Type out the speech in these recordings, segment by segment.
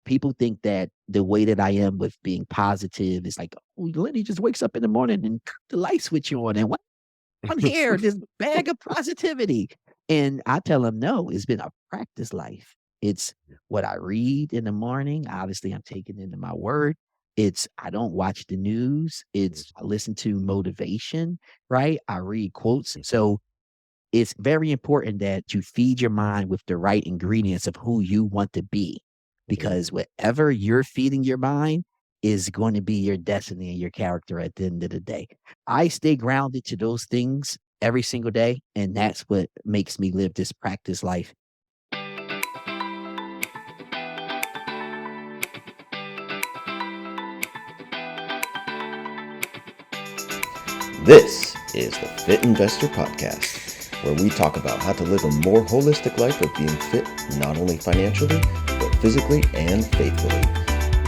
People think that the way that I am with being positive is like, oh, Lenny just wakes up in the morning and the light switch on and what on here, this bag of positivity. And I tell them, no, it's been a practice life. It's what I read in the morning. Obviously, I'm taking into my word. It's I don't watch the news. It's I listen to motivation, right? I read quotes. So it's very important that you feed your mind with the right ingredients of who you want to be, because whatever you're feeding your mind is going to be your destiny and your character at the end of the day. I stay grounded to those things every single day, and that's what makes me live this practice life. This is the Fit Investor Podcast, where we talk about how to live a more holistic life of being fit, not only financially, but physically and faithfully.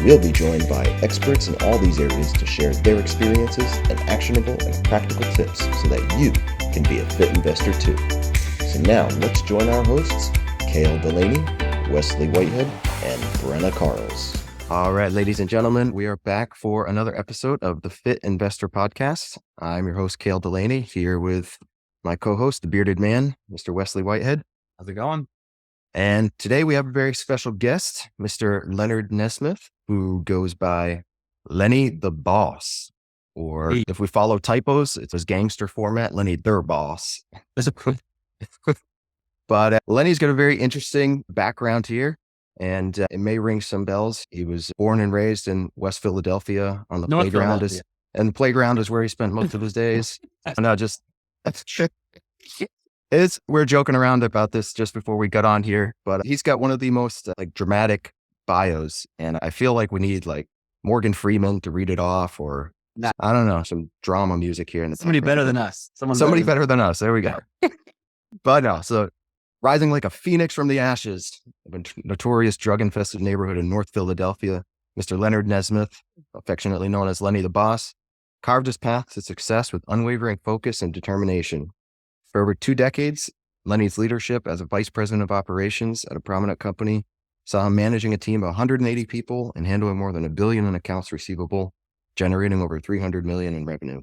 We'll be joined by experts in all these areas to share their experiences and actionable and practical tips so that you can be a fit investor too. So now let's join our hosts, Cale Delaney, Wesley Whitehead, and Brenna Carls. All right, ladies and gentlemen, we are back for another episode of the Fit Investor Podcast. I'm your host, Cale Delaney, here with my co-host, the bearded man, Mr. Wesley Whitehead. How's it going? And today we have a very special guest, Mr. Leonard Nesmith, who goes by Lenny the Boss. Or if we follow typos, it's his gangster format, Lenny the Boss. But Lenny's got a very interesting background here. And it may ring some bells. He was born and raised in West Philadelphia on the North playground. Philadelphia. And the playground is where he spent most of his days. No, just we're joking around about this just before we got on here, but he's got one of the most dramatic bios. And I feel like we need like Morgan Freeman to read it off, or I don't know, some drama music here. In the Somebody background. better than us. Somebody better than us. There we go. But no, so rising like a phoenix from the ashes of a notorious drug-infested neighborhood in North Philadelphia, Mr. Leonard Nesmith, affectionately known as Lenny the Boss, carved his path to success with unwavering focus and determination. For over 2 decades, Lenny's leadership as a vice president of operations at a prominent company saw him managing a team of 180 people and handling more than $1 billion in accounts receivable, generating over $300 million in revenue.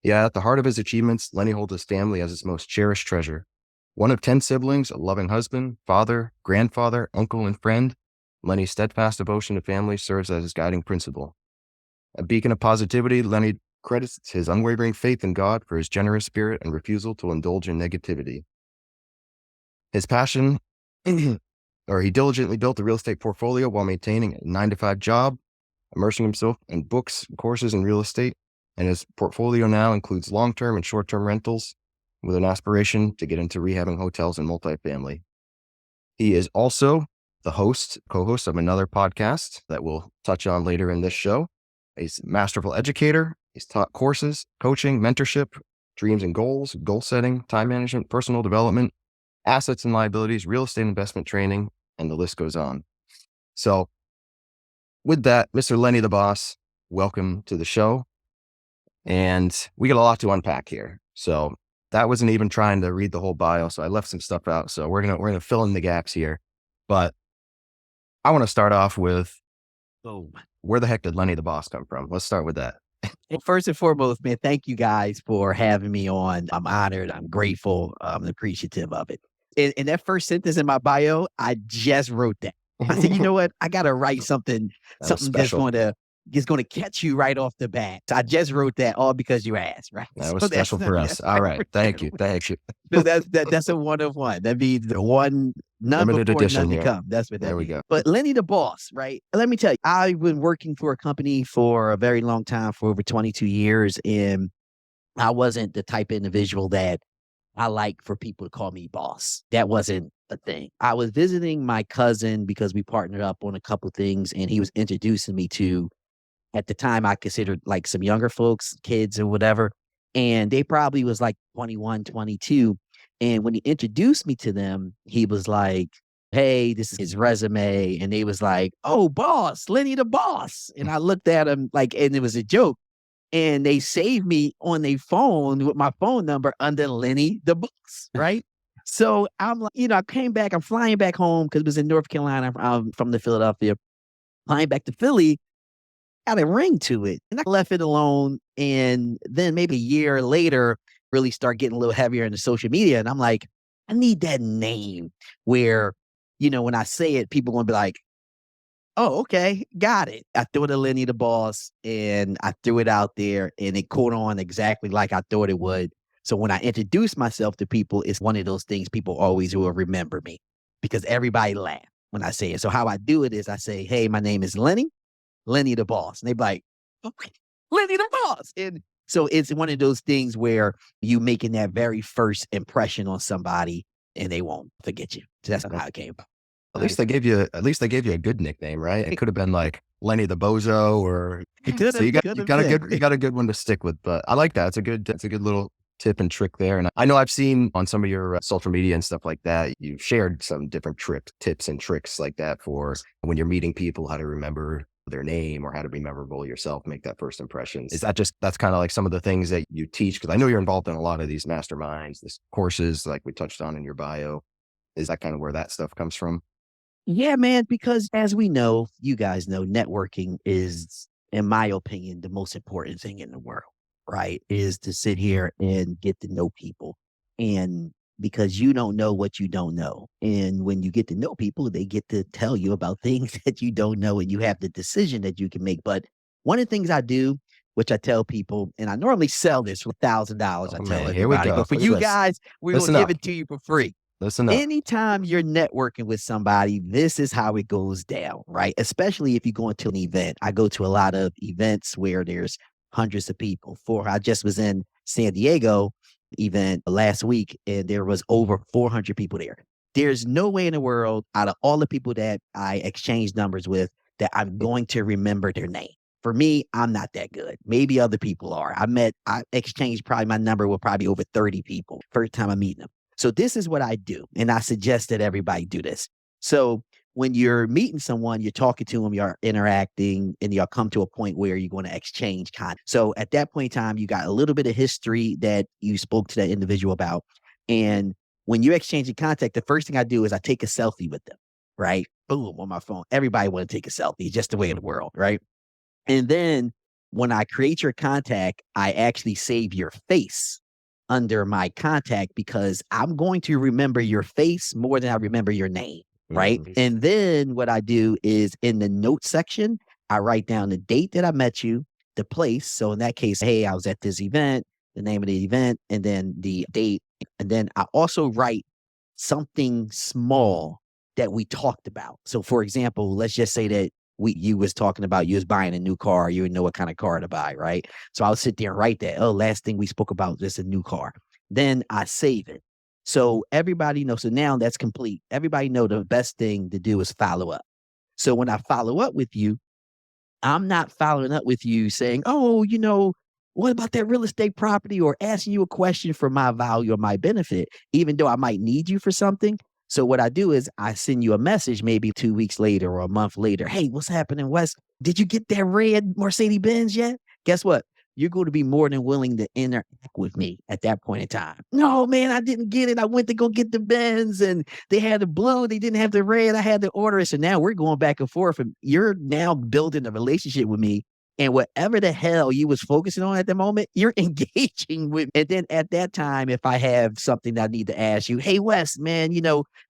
Yeah, at the heart of his achievements, Lenny holds his family as his most cherished treasure. One of 10 siblings, a loving husband, father, grandfather, uncle, and friend, Lenny's steadfast devotion to family serves as his guiding principle. A beacon of positivity, Lenny credits his unwavering faith in God for his generous spirit and refusal to indulge in negativity. His passion, he diligently built a real estate portfolio while maintaining a 9-to-5 job, immersing himself in books, courses, and real estate, and his portfolio now includes long-term and short-term rentals, with an aspiration to get into rehabbing hotels and multifamily. He is also the co-host of another podcast that we'll touch on later in this show. He's a masterful educator. He's taught courses, coaching, mentorship, dreams and goals, goal setting, time management, personal development, assets and liabilities, real estate investment training, and the list goes on. So with that, Mr. Lenny the Boss, welcome to the show. And we got a lot to unpack here. So that wasn't even trying to read the whole bio, so I left some stuff out. So we're gonna fill in the gaps here. But I want to start off with, where the heck did Lenny the Boss come from? Let's start with that. Well, first and foremost, man, thank you guys for having me on. I'm honored. I'm grateful. I'm appreciative of it. In that first sentence in my bio, I just wrote that. I said, you know what? I got to write something that's going to catch you right off the bat. So I just wrote that all because you asked, right? That was special for us. All right. Thank you. Thank you. So that's a one of one. That'd be the one, none limited before, edition none to here. come. That's what that There we means. go. But Lenny the Boss, right? Let me tell you, I've been working for a company for a very long time, for over 22 years. And I wasn't the type of individual that I like for people to call me boss. That wasn't a thing. I was visiting my cousin because we partnered up on a couple of things, and he was introducing me to, at the time, I considered like some younger folks, kids or whatever. And they probably was like 21, 22. And when he introduced me to them, he was like, hey, this is his resume. And they was like, oh, boss, Lenny the Boss. And I looked at him like, and it was a joke. And they saved me on their phone with my phone number under Lenny the Boss, right? So I'm like, I came back, I'm flying back home because it was in North Carolina. I'm from the Philadelphia. Flying back to Philly got a ring to it. And I left it alone. And then maybe a year later, really start getting a little heavier into social media. And I'm like, I need that name where, when I say it, people going to be like, oh, okay, got it. I threw it to Lenny the Boss and I threw it out there and it caught on exactly like I thought it would. So when I introduce myself to people, it's one of those things people always will remember me because everybody laugh when I say it. So how I do it is I say, hey, my name is Lenny the Boss. And they be like, okay, Lenny the Boss. And so it's one of those things where you making that very first impression on somebody and they won't forget you. So that's how it came about. At least they gave you a good nickname, right? It could have been like Lenny the Bozo, or so you got a good one to stick with. But I like that. It's a good little tip and trick there. And I know I've seen on some of your social media and stuff like that, you've shared some different tips and tricks like that for when you're meeting people, how to remember their name or how to be memorable yourself, make that first impression. Is that that's kind of like some of the things that you teach? Because I know you're involved in a lot of these masterminds, these courses like we touched on in your bio. Is that kind of where that stuff comes from? Yeah, man, because as we know, you guys know, networking is, in my opinion, the most important thing in the world, right? Is to sit here and get to know people. And because you don't know what you don't know. And when you get to know people, they get to tell you about things that you don't know and you have the decision that you can make. But one of the things I do, which I tell people, and I normally sell this for $1,000, I tell everybody, but for you guys, we're going to give it to you for free. Listen up. Anytime you're networking with somebody, this is how it goes down, right? Especially if you go into an event. I go to a lot of events where there's hundreds of people. I just was in San Diego event last week and there was over 400 people there. There's no way in the world out of all the people that I exchange numbers with that I'm going to remember their name. For me, I'm not that good. Maybe other people are. I exchanged probably my number with probably over 30 people first time I'm meeting them. So this is what I do. And I suggest that everybody do this. So when you're meeting someone, you're talking to them, you're interacting, and you'll come to a point where you're going to exchange content. So at that point in time, you got a little bit of history that you spoke to that individual about. And when you're exchanging contact, the first thing I do is I take a selfie with them, right? Boom, on my phone. Everybody want to take a selfie, just the way of the world, right? And then when I create your contact, I actually save your face under my contact because I'm going to remember your face more than I remember your name, right? Mm-hmm. And then what I do is in the note section, I write down the date that I met you, the place. So in that case, hey, I was at this event, the name of the event, and then the date. And then I also write something small that we talked about. So for example, let's just say that you was talking about you was buying a new car, you would know what kind of car to buy, right? So I'll sit there and write that. Oh, last thing we spoke about was a new car. Then I save it. So everybody knows. So now that's complete. Everybody know the best thing to do is follow up. So when I follow up with you, I'm not following up with you saying, oh, what about that real estate property or asking you a question for my value or my benefit, even though I might need you for something. So what I do is I send you a message maybe 2 weeks later or a month later. Hey, what's happening, Wes? Did you get that red Mercedes-Benz yet? Guess what? You're going to be more than willing to interact with me at that point in time. No, man, I didn't get it. I went to go get the Benz and they had the blue. They didn't have the red. I had to order it. So now we're going back and forth and you're now building a relationship with me. And whatever the hell you was focusing on at the moment, you're engaging with. And then at that time, if I have something that I need to ask you, hey, Wes, man,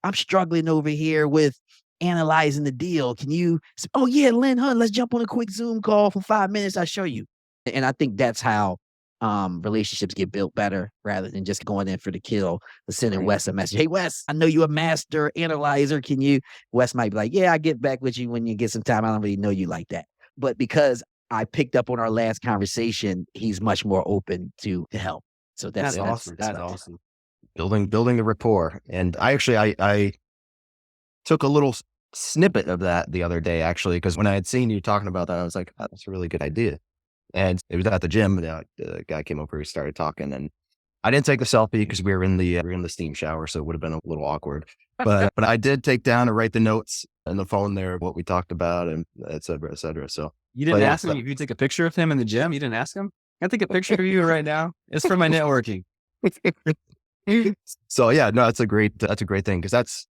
I'm struggling over here with analyzing the deal. Can you, oh yeah, Lynn, let's jump on a quick Zoom call for 5 minutes. I'll show you. And I think that's how relationships get built better rather than just going in for the kill, but sending Wes a message. Hey, Wes, I know you're a master analyzer. Wes might be like, yeah, I'll get back with you when you get some time. I don't really know you like that. But because I picked up on our last conversation, he's much more open to help. So that's awesome. That's awesome. Building the rapport. And I took a little snippet of that the other day, actually, because when I had seen you talking about that, I was like, oh, that's a really good idea. And it was at the gym. The guy came over, he started talking, and I didn't take the selfie because we were in the steam shower, so it would have been a little awkward. But I did take down and write the notes in the phone there, what we talked about, and et cetera, et cetera. So you didn't ask him if you take a picture of him in the gym? You didn't ask him? Can I take a picture of you right now? It's for my networking. So yeah, no, that's a great thing because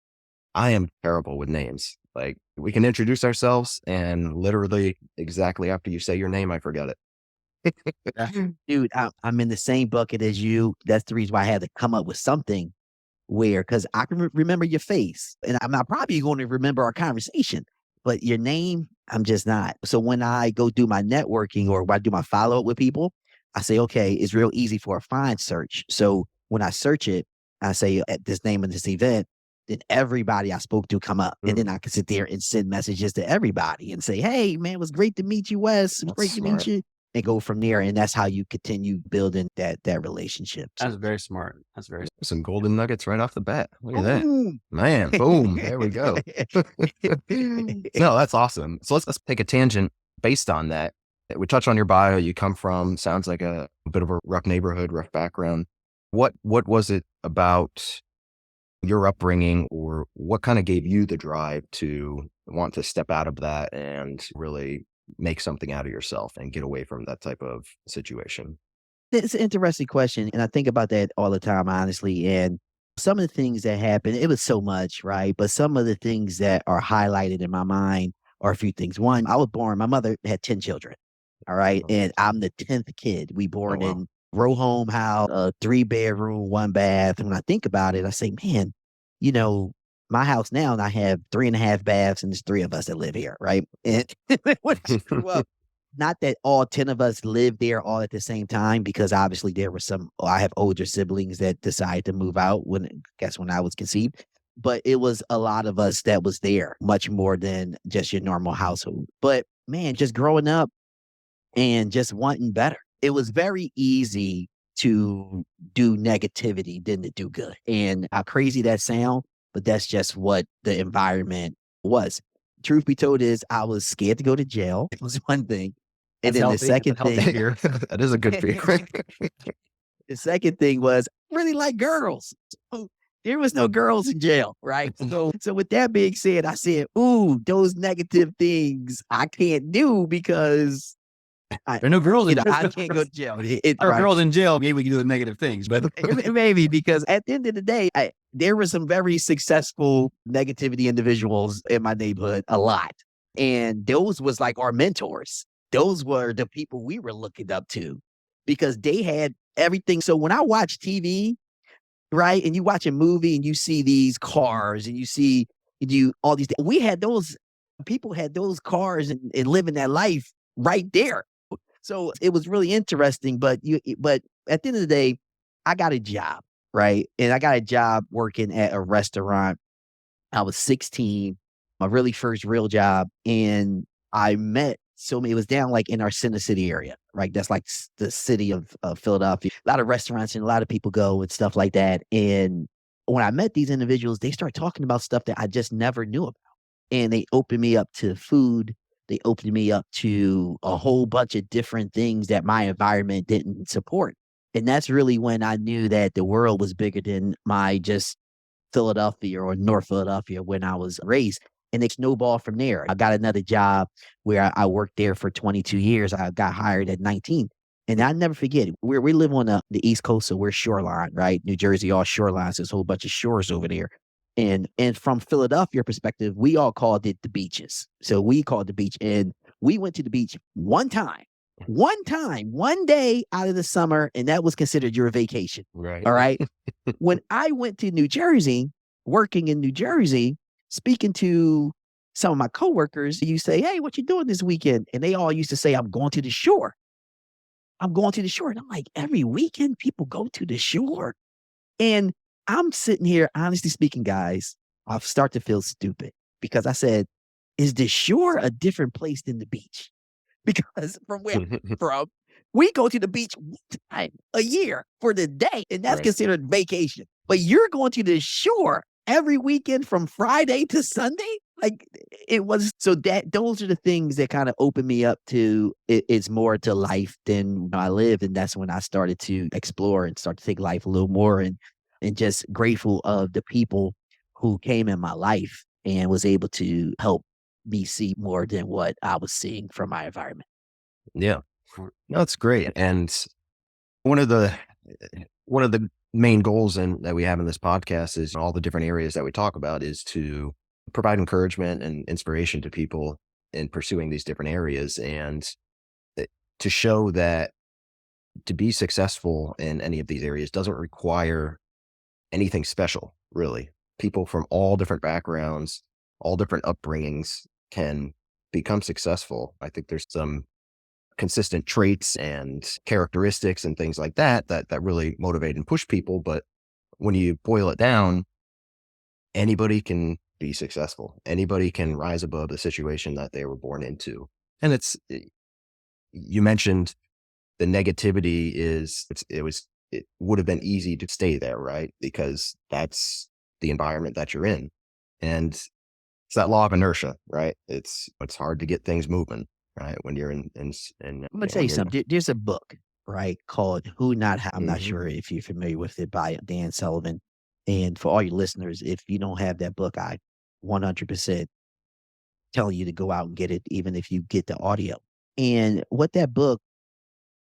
I am terrible with names. Like we can introduce ourselves and literally exactly after you say your name, I forget it. Dude, I'm in the same bucket as you. That's the reason why I had to come up with something where, because I can remember your face and I'm not probably going to remember our conversation, but your name, I'm just not. So when I go do my networking or when I do my follow up with people, I say, okay, it's real easy for a find search. So when I search it, I say at this name of this event, then everybody I spoke to come up. And then I can sit there and send messages to everybody and say, hey, man, it was great to meet you, Wes. It was great to meet you. And go from there. And that's how you continue building that relationship. So, That's very smart. That's very some golden nuggets right off the bat. Look at that. boom. Man, boom. There we go. No, that's awesome. So let's take a tangent based on that. We touch on your bio. You come from, sounds like a bit of a rough neighborhood, rough background. What was it about your upbringing, or what kind of gave you the drive to want to step out of that and really make something out of yourself and get away from that type of situation? It's an interesting question. And I think about that all the time, honestly. And some of the things that happened, it was so much, right? But some of the things that are highlighted in my mind are a few things. One, I was born, my mother had 10 children. All right. And I'm the 10th kid. We born in row home house, a 3-bedroom, 1 bath. And when I think about it, I say, man, you know, my house now, and I have 3.5 baths, and there's 3 of us that live here, right? And when I grew up, not that all 10 of us lived there all at the same time, because obviously there were I have older siblings that decided to move out when I was conceived. But it was a lot of us that was there, much more than just your normal household. But man, just growing up and just wanting better. It was very easy to do negativity than to do good. And how crazy that sound, but that's just what the environment was. Truth be told is I was scared to go to jail. It was one thing. And That's then healthy. the second That's a healthy thing, Here, that is a good fear. the second thing was I really like girls. So there was no girls in jail, right? So with that being said, I said, ooh, those negative things I can't do because There are no girls in I can't go to jail. There are Right. girls in jail. Maybe we can do the negative things, but Maybe because at the end of the day, there were some very successful negativity individuals in my neighborhood, a lot. And those was like our mentors. Those were the people we were looking up to because they had everything. So when I watch TV, right, and you watch a movie and you see these cars and you see all these, we had those people had those cars and living that life right there. So it was really interesting, but at the end of the day, I got a job, right? And I got a job working at a restaurant. I was 16, my really first real job. And I met it was down like in our Center City area, right? That's like the city of Philadelphia. A lot of restaurants and a lot of people go and stuff like that. And when I met these individuals, they started talking about stuff that I just never knew about. And they opened me up to food. They opened me up to a whole bunch of different things that my environment didn't support. And that's really when I knew that the world was bigger than my just Philadelphia or North Philadelphia when I was raised. And it snowballed from there. I got another job where I worked there for 22 years. I got hired at 19. And I never forget, we live on the East Coast, so we're shoreline, right? New Jersey, all shorelines. There's a whole bunch of shores over there. And from Philadelphia perspective, we all called it the beaches. So we called the beach. And we went to the beach one day out of the summer, and that was considered your vacation. Right. All right. When I went to New Jersey, working in New Jersey, speaking to some of my coworkers, you say, hey, what you doing this weekend? And they all used to say, I'm going to the shore. I'm going to the shore. And I'm like, every weekend people go to the shore. And I'm sitting here, honestly speaking, guys, I start to feel stupid because I said, is the shore a different place than the beach? Because from where I'm from, we go to the beach one time a year for the day, and that's Right. considered vacation. But you're going to the shore every weekend from Friday to Sunday? Like it was, so that those are the things that kind of opened me up to it's more to life than I lived. And that's when I started to explore and start to take life a little more and just grateful of the people who came in my life and was able to help me see more than what I was seeing from my environment. Yeah. No, that's great. And one of the main goals that we have in this podcast is all the different areas that we talk about is to provide encouragement and inspiration to people in pursuing these different areas, and to show that to be successful in any of these areas doesn't require anything special, really. People from all different backgrounds, all different upbringings can become successful. I think there's some consistent traits and characteristics and things like that really motivate and push people. But when you boil it down, anybody can be successful. Anybody can rise above the situation that they were born into. And you mentioned the negativity it would have been easy to stay there, right? Because that's the environment that you're in. And it's that law of inertia, right? It's hard to get things moving, right? When you're in I'm gonna tell you something. There's a book, right, called Who Not How. I'm not sure if you're familiar with it, by Dan Sullivan. And for all your listeners, if you don't have that book, I 100% tell you to go out and get it, even if you get the audio. And what that book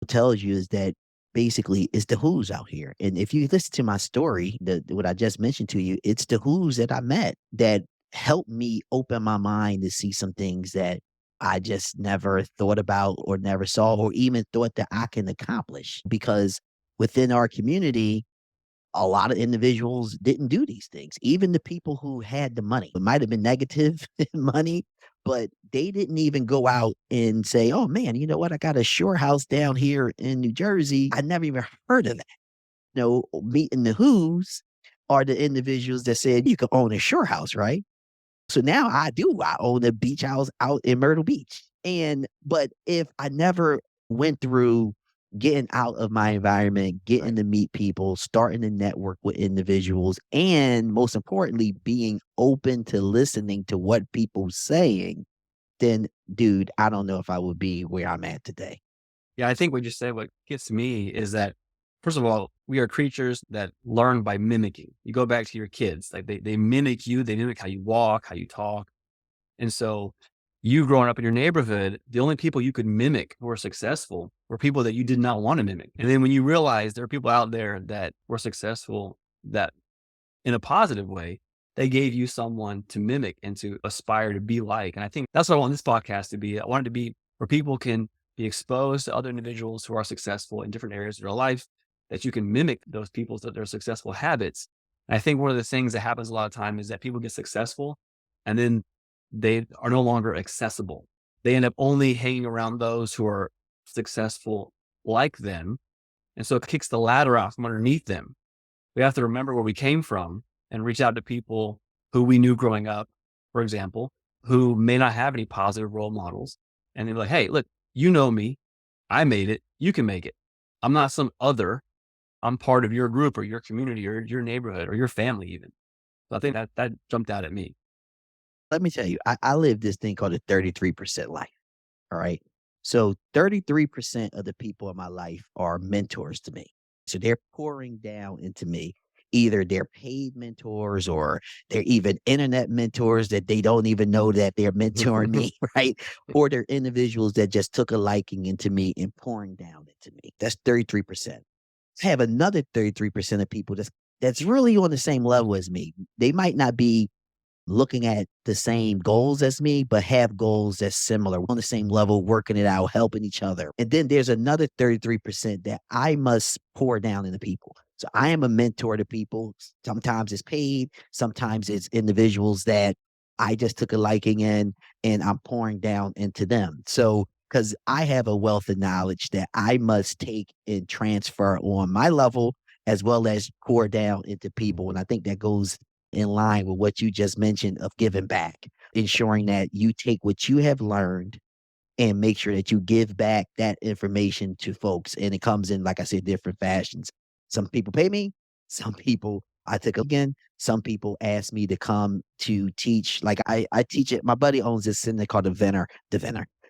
tells you is that basically it's the who's out here. And if you listen to my story, what I just mentioned to you, it's the who's that I met that helped me open my mind to see some things that I just never thought about or never saw or even thought that I can accomplish. Because within our community, a lot of individuals didn't do these things. Even the people who had the money, it might have been negative money, but they didn't even go out and say, oh man, you know what? I got a shore house down here in New Jersey. I never even heard of that. Meeting the who's are the individuals that said you can own a shore house, right? So now I do. I own a beach house out in Myrtle Beach. But if I never went through getting out of my environment, getting to meet people, starting to network with individuals, and most importantly, being open to listening to what people saying, then dude, I don't know if I would be where I'm at today. Yeah, I think what you said, what gets me is that, first of all, we are creatures that learn by mimicking. You go back to your kids, like they mimic you, they mimic how you walk, how you talk. And so you growing up in your neighborhood, the only people you could mimic who were successful were people that you did not want to mimic. And then when you realize there are people out there that were successful, that in a positive way, they gave you someone to mimic and to aspire to be like. And I think that's what I want this podcast to be. I want it to be where people can be exposed to other individuals who are successful in different areas of their life, that you can mimic those people's, their successful habits. And I think one of the things that happens a lot of time is that people get successful and then they are no longer accessible. They end up only hanging around those who are successful like them. And so it kicks the ladder out from underneath them. We have to remember where we came from and reach out to people who we knew growing up, for example, who may not have any positive role models. And they're like, hey, look, you know me. I made it. You can make it. I'm not some other. I'm part of your group or your community or your neighborhood or your family even. So I think that jumped out at me. Let me tell you, I live this thing called a 33% life. All right. So 33% of the people in my life are mentors to me. So they're pouring down into me. Either they're paid mentors or they're even internet mentors that they don't even know that they're mentoring me, right? Or they're individuals that just took a liking into me and pouring down into me. That's 33%. I have another 33% of people that's really on the same level as me. They might not be looking at the same goals as me, but have goals that's similar, on the same level, working it out, helping each other. And then there's another 33% that I must pour down into people. So I am a mentor to people. Sometimes it's paid, sometimes it's individuals that I just took a liking in and I'm pouring down into them. So, because I have a wealth of knowledge that I must take and transfer on my level as well as pour down into people. And I think that goes in line with what you just mentioned of giving back, ensuring that you take what you have learned and make sure that you give back that information to folks. And it comes in, like I said, different fashions. Some people pay me. Some people I took again. Some people ask me to come to teach. Like I teach it. My buddy owns this center called the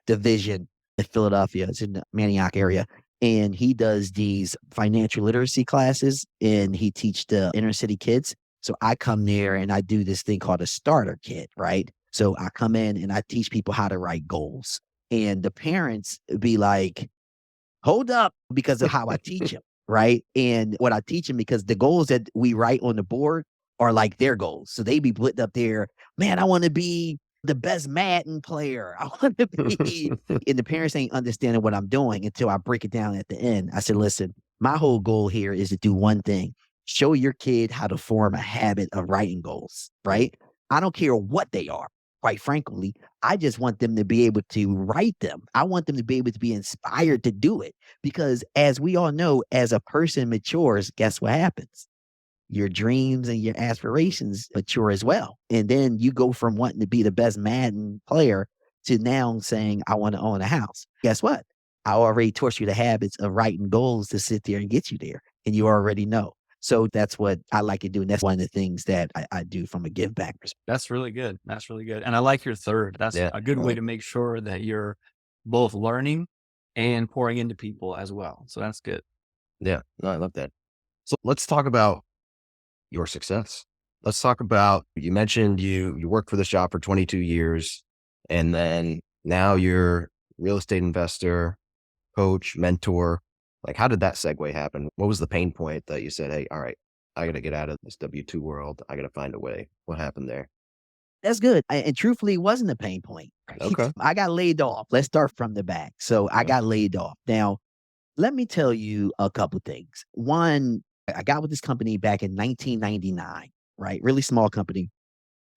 Vision in Philadelphia. It's in the Manioc area. And he does these financial literacy classes and he teach the inner city kids. So I come there and I do this thing called a starter kit, right? So I come in and I teach people how to write goals. And the parents be like, hold up, because of how I teach them, right? And what I teach them, because the goals that we write on the board are like their goals. So they be putting up there, man, I want to be the best Madden player. I want to be, and the parents ain't understanding what I'm doing until I break it down at the end. I said, listen, my whole goal here is to do one thing: show your kid how to form a habit of writing goals, right? I don't care what they are. Quite frankly, I just want them to be able to write them. I want them to be able to be inspired to do it. Because as we all know, as a person matures, guess what happens? Your dreams and your aspirations mature as well. And then you go from wanting to be the best Madden player to now saying, I want to own a house. Guess what? I already taught you the habits of writing goals to sit there and get you there. And you already know. So that's what I like to do. And that's one of the things that I do from a give back perspective. That's really good. That's really good. And I like your third. That's Yeah. a good way to make sure that you're both learning and pouring into people as well. So that's good. Yeah. No, I love that. So let's talk about your success. Let's talk about, you mentioned you worked for this job for 22 years, and then now you're real estate investor, coach, mentor. Like, how did that segue happen? What was the pain point that you said, hey, all right, I got to get out of this W-2 world. I got to find a way. What happened there? That's good. And truthfully, it wasn't a pain point. Okay. I got laid off. Let's start from the back. So I got laid off. Now, let me tell you a couple things. One, I got with this company back in 1999, right? Really small company.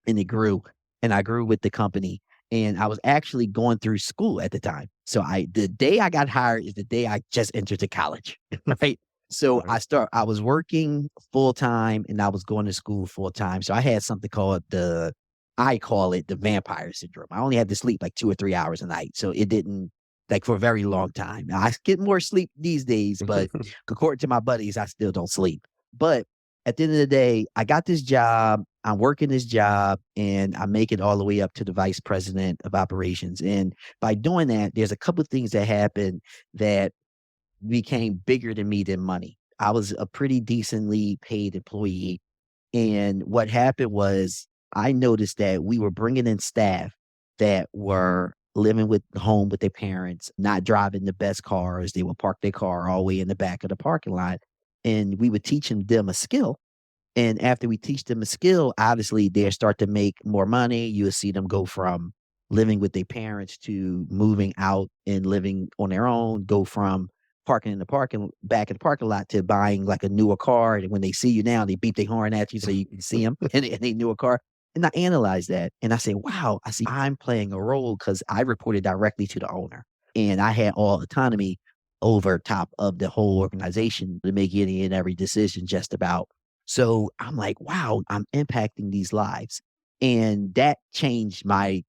And it grew. And I grew with the company. And I was actually going through school at the time. So the day I got hired is the day I just entered to college, right? So I was working full time and I was going to school full time. So I had something called I call it the vampire syndrome. I only had to sleep like 2 or 3 hours a night. So it didn't, like, for a very long time. Now, I get more sleep these days, but according to my buddies, I still don't sleep. But at the end of the day, I got this job. I'm working this job and I make it all the way up to the vice president of operations. And by doing that, there's a couple of things that happened that became bigger than me than money. I was a pretty decently paid employee. And what happened was I noticed that we were bringing in staff that were living with home with their parents, not driving the best cars. They would park their car all the way in the back of the parking lot. And we were teaching them a skill. And after we teach them a skill, obviously they start to make more money. You'll see them go from living with their parents to moving out and living on their own, go from parking in the back in the parking lot to buying like a newer car. And when they see you now, they beep their horn at you so you can see them in a newer car. And I analyzed that and I say, wow, I see I'm playing a role because I reported directly to the owner and I had all autonomy over top of the whole organization to make any and every decision just about. So I'm like, wow, I'm impacting these lives. And that changed my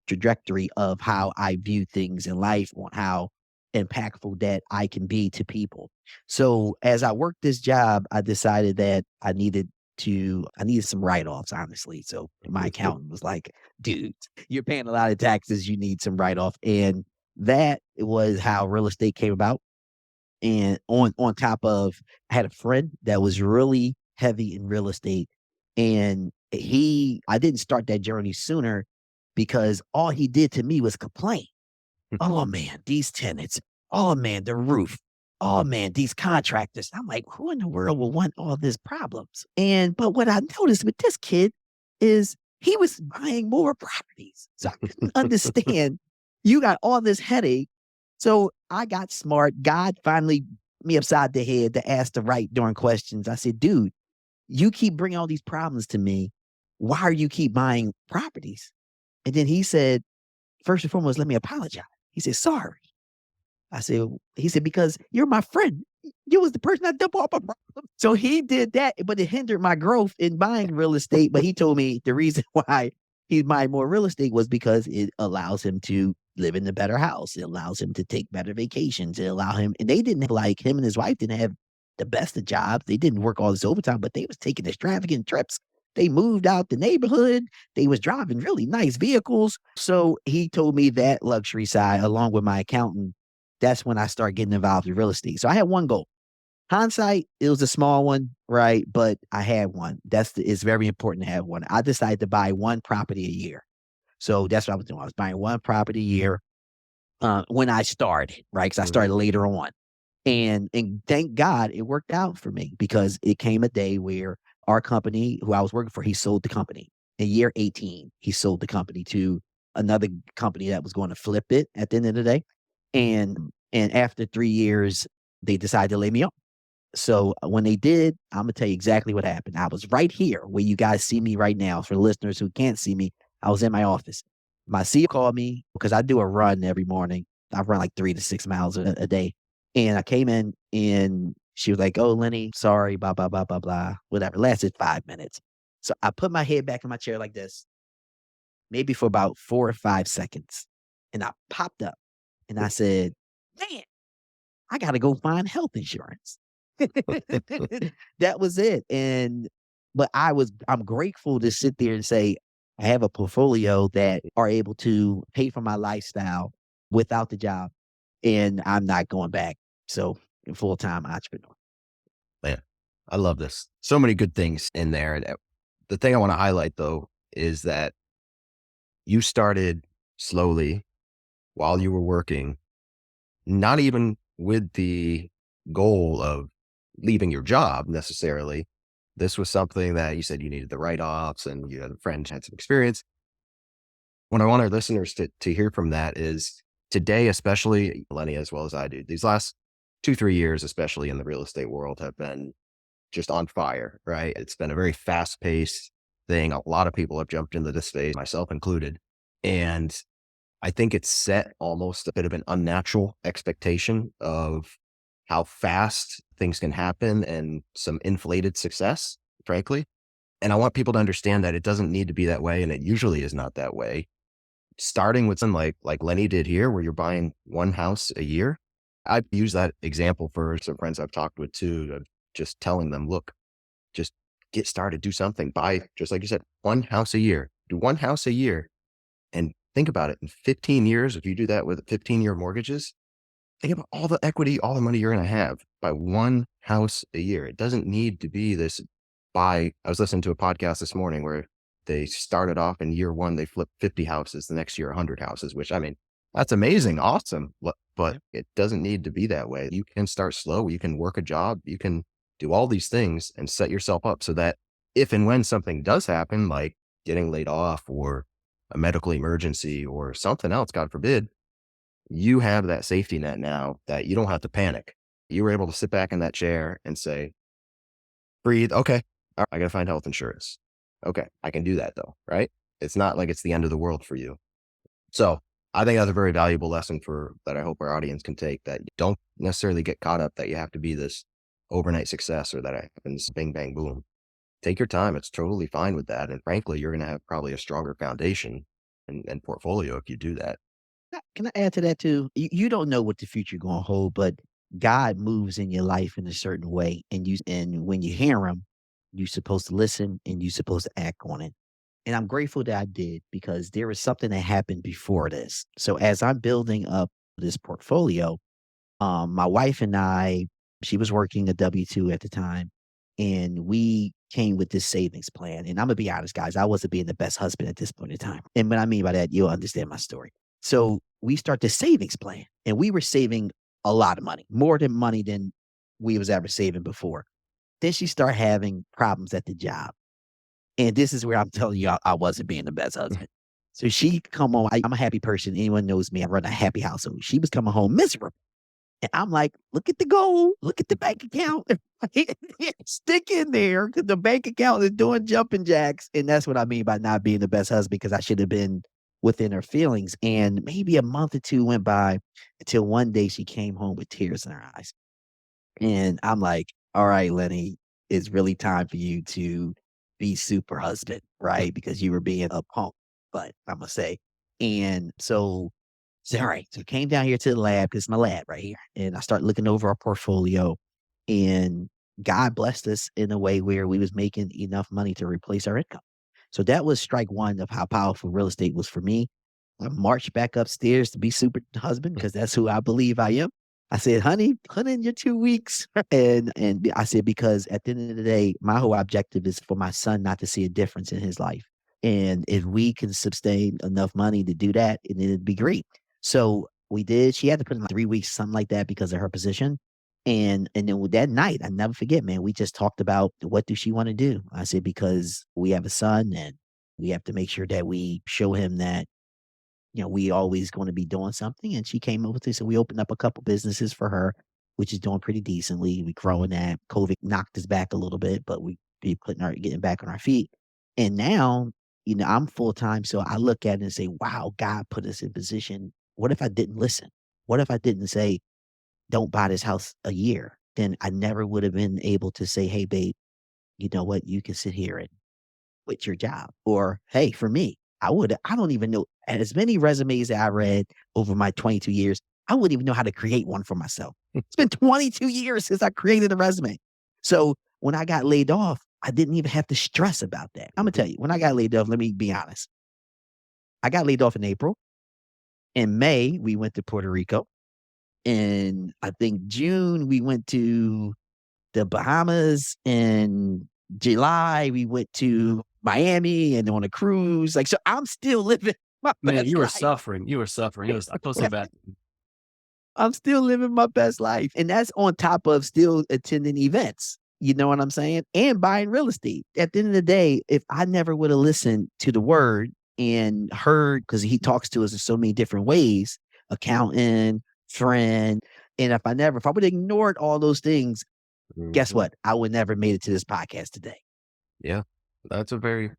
trajectory of how I view things in life, on how impactful that I can be to people. So as I worked this job, I decided that I needed some write-offs, honestly. So my accountant was like, dude, you're paying a lot of taxes. You need some write-off. And that was how real estate came about. And on top of, I had a friend that was really heavy in real estate. And I didn't start that journey sooner because all he did to me was complain. Oh man, these tenants. Oh man, the roof. Oh man, these contractors. I'm like, who in the world will want all these problems? But what I noticed with this kid is he was buying more properties. So I couldn't understand. You got all this headache. So I got smart. God finally me upside the head to ask the right darn questions. I said, dude, you keep bringing all these problems to me. Why are you keep buying properties? And then he said, first and foremost, let me apologize. He said, sorry. He said, because you're my friend. You was the person that dumped all my problems. So he did that, but it hindered my growth in buying real estate. But he told me the reason why he's buying more real estate was because it allows him to live in a better house. It allows him to take better vacations. It allow him, and they didn't have, like, him and his wife didn't have the best of jobs. They didn't work all this overtime, but they was taking extravagant trips. They moved out the neighborhood. They was driving really nice vehicles. So he told me that luxury side, along with my accountant. That's when I started getting involved in real estate. So I had one goal. Hindsight, it was a small one, right? But I had one. It's very important to have one. I decided to buy one property a year. So that's what I was doing. I was buying one property a year when I started, right? Because I started later on. And thank God it worked out for me because it came a day where our company, who I was working for, he sold the company. In year 18, he sold the company to another company that was going to flip it at the end of the day. And after 3 years, they decided to lay me off. So when they did, I'm gonna tell you exactly what happened. I was right here where you guys see me right now. For listeners who can't see me, I was in my office. My CEO called me because I do a run every morning. I run like 3 to 6 miles a day. And I came in and she was like, "Oh, Lenny, sorry, blah, blah, blah, blah, blah." Whatever. Lasted 5 minutes. So I put my head back in my chair like this, maybe for about 4 or 5 seconds. And I popped up and I said, "Man, I gotta go find health insurance." That was it. But I'm grateful to sit there and say, I have a portfolio that are able to pay for my lifestyle without the job, and I'm not going back. So full-time entrepreneur. Man, I love this. So many good things in there. And the thing I want to highlight though is that you started slowly while you were working, not even with the goal of leaving your job necessarily. This was something that you said you needed the write-offs and you had a friend had some experience. What I want our listeners to hear from that is today, especially Lenny, as well as I do, these last 2, 3 years, especially in the real estate world, have been just on fire, right? It's been a very fast paced thing. A lot of people have jumped into this space, myself included. And I think it's set almost a bit of an unnatural expectation of how fast things can happen and some inflated success, frankly. And I want people to understand that it doesn't need to be that way. And it usually is not that way. Starting with something like Lenny did here, where you're buying one house a year. I've used that example for some friends I've talked with too, of just telling them, look, just get started, do something, buy, just like you said, one house a year, do one house a year. And think about it, in 15 years, if you do that with 15-year mortgages, think about all the equity, all the money you're going to have by one house a year. It doesn't need to be this I was listening to a podcast this morning where they started off in year one, they flipped 50 houses, the next year, 100 houses, which I mean, that's amazing. Awesome. But it doesn't need to be that way. You can start slow. You can work a job. You can do all these things and set yourself up so that if and when something does happen, like getting laid off or a medical emergency or something else, God forbid, you have that safety net now that you don't have to panic. You were able to sit back in that chair and say, breathe. Okay. All right, I got to find health insurance. Okay. I can do that though, right? It's not like it's the end of the world for you. So I think that's a very valuable lesson that I hope our audience can take, that you don't necessarily get caught up that you have to be this overnight success or that it happens bing, bang, boom. Take your time. It's totally fine with that. And frankly, you're going to have probably a stronger foundation and portfolio if you do that. Can I add to that too? You don't know what the future going to hold, but God moves in your life in a certain way, and when you hear him, you're supposed to listen and you're supposed to act on it. And I'm grateful that I did, because there was something that happened before this. So as I'm building up this portfolio, my wife and I, she was working a W-2 at the time, and we came with this savings plan. And I'm gonna be honest, guys, I wasn't being the best husband at this point in time. And what I mean by that, you'll understand my story. So we start the savings plan, and we were saving a lot of money, more money than we was ever saving before. Then she started having problems at the job. And this is where I'm telling you, I wasn't being the best husband. So she come home. I'm a happy person. Anyone knows me. I run a happy household. She was coming home miserable. And I'm like, look at the goal. Look at the bank account. Stick in there, because the bank account is doing jumping jacks. And that's what I mean by not being the best husband, because I should have been within her feelings. And maybe a month or two went by until one day she came home with tears in her eyes. And I'm like, all right, Lenny, it's really time for you to be super husband, right? Because you were being a punk, but I'm gonna say. And so, all right. So I came down here to the lab, because it's my lab right here. And I started looking over our portfolio, and God blessed us in a way where we was making enough money to replace our income. So that was strike one of how powerful real estate was for me. I marched back upstairs to be super husband, because that's who I believe I am. I said, honey, put in your 2 weeks. And I said, because at the end of the day, my whole objective is for my son not to see a difference in his life. And if we can sustain enough money to do that, and it'd be great. So we did. She had to put in like 3 weeks, something like that, because of her position. And then with that night, I never forget, man, we just talked about what does she want to do? I said, because we have a son and we have to make sure that we show him that, we always going to be doing something. And she came up with this. So we opened up a couple businesses for her, which is doing pretty decently. We growing that. COVID knocked us back a little bit, but we be getting back on our feet. And now, I'm full time. So I look at it and say, wow, God put us in position. What if I didn't listen? What if I didn't say, don't buy this house a year? Then I never would have been able to say, hey, babe, you know what? You can sit here and quit your job. Or, hey, for me, I don't even know, as many resumes that I read over my 22 years, I wouldn't even know how to create one for myself. It's been 22 years since I created a resume. So when I got laid off, I didn't even have to stress about that. I'm going to tell you, when I got laid off, let me be honest. I got laid off in April. In May, we went to Puerto Rico. In, I think, June, we went to the Bahamas. In July, we went to Miami and on a cruise. Like, so I'm still living my Man, best you were life. suffering. You were suffering. I feel so bad. I'm still living my best life. And that's on top of still attending events. You know what I'm saying? And buying real estate. At the end of the day, if I never would have listened to the word and heard, because he talks to us in so many different ways, accountant, friend. And if I would have ignored all those things, guess what? I would never made it to this podcast today. Yeah, that's a very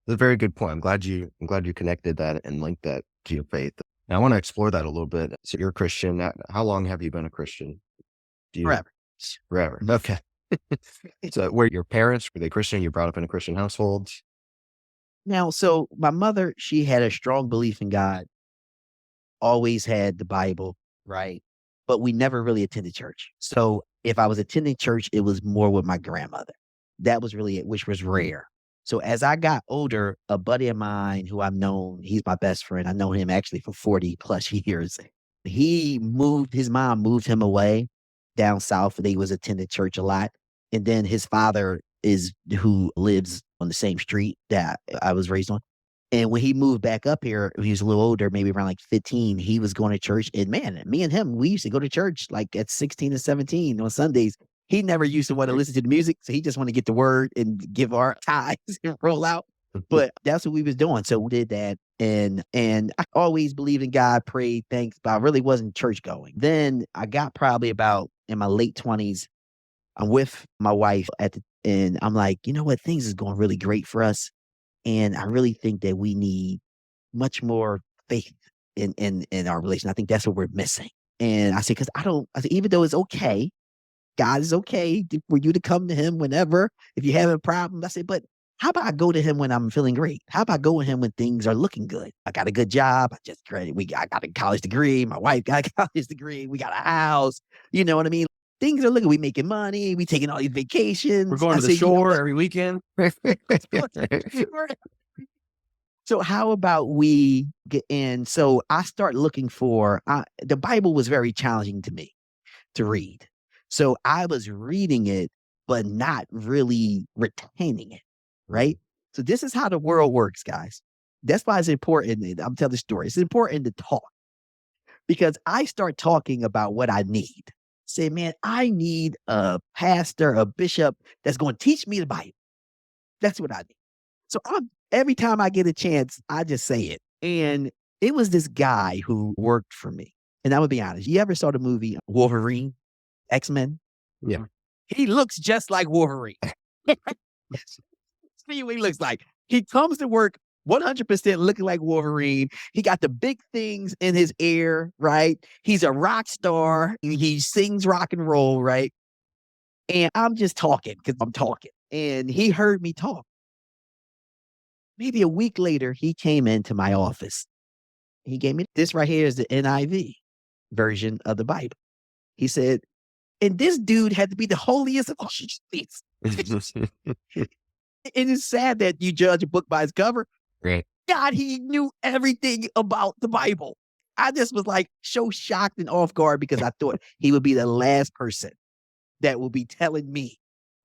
good point. I'm glad you connected that and linked that to your faith. And I want to explore that a little bit. So you're a Christian. How long have you been a Christian? Forever. Okay. So were your parents, were they Christian? You brought up in a Christian household? Now, so my mother, she had a strong belief in God, always had the Bible, right? But we never really attended church. So if I was attending church, it was more with my grandmother. That was really it, which was rare. So as I got older, a buddy of mine who I've known, he's my best friend. I know him actually for 40 plus years. His mom moved him away down south. They was attending church a lot. And then his father is who lives on the same street that I was raised on. And when he moved back up here, he was a little older, maybe around like 15, he was going to church. And man, me and him, we used to go to church like at 16 and 17 on Sundays. He never used to want to listen to the music. So he just want to get the word and give our tithes and roll out. But that's what we was doing. So we did that. And I always believed in God, prayed, thanks, but I really wasn't church going. Then I got probably about in my late 20s. I'm with my wife and I'm like, you know what? Things is going really great for us. And I really think that we need much more faith in our relation. I think that's what we're missing. And I said, even though it's okay, God is okay for you to come to him whenever, if you're having problems. I said, but how about I go to him when I'm feeling great? How about going to him when things are looking good? I got a good job. I got a college degree. My wife got a college degree. We got a house. You know what I mean? Things are looking, we making money. We taking all these vacations. We're going to the shore every weekend. So how about we get in? So I start looking for, the Bible was very challenging to me to read. So I was reading it, but not really retaining it. Right. So this is how the world works, guys. That's why it's important. I'm telling the story. It's important to talk because I start talking about what I need. Say, man, I need a pastor, a bishop that's going to teach me the Bible. That's what I need. So every time I get a chance, I just say it. And it was this guy who worked for me. And I would be honest. You ever saw the movie Wolverine, X-Men? Yeah. He looks just like Wolverine. See what he looks like. He comes to work 100% looking like Wolverine. He got the big things in his ear, right? He's a rock star. He sings rock and roll, right? And I'm just talking because I'm talking. And he heard me talk. Maybe a week later, he came into my office. He gave me this right here is the NIV version of the Bible. He said, and this dude had to be the holiest of all things. It is sad that you judge a book by its cover. Right. God, he knew everything about the Bible. I just was like so shocked and off guard because I thought he would be the last person that will be telling me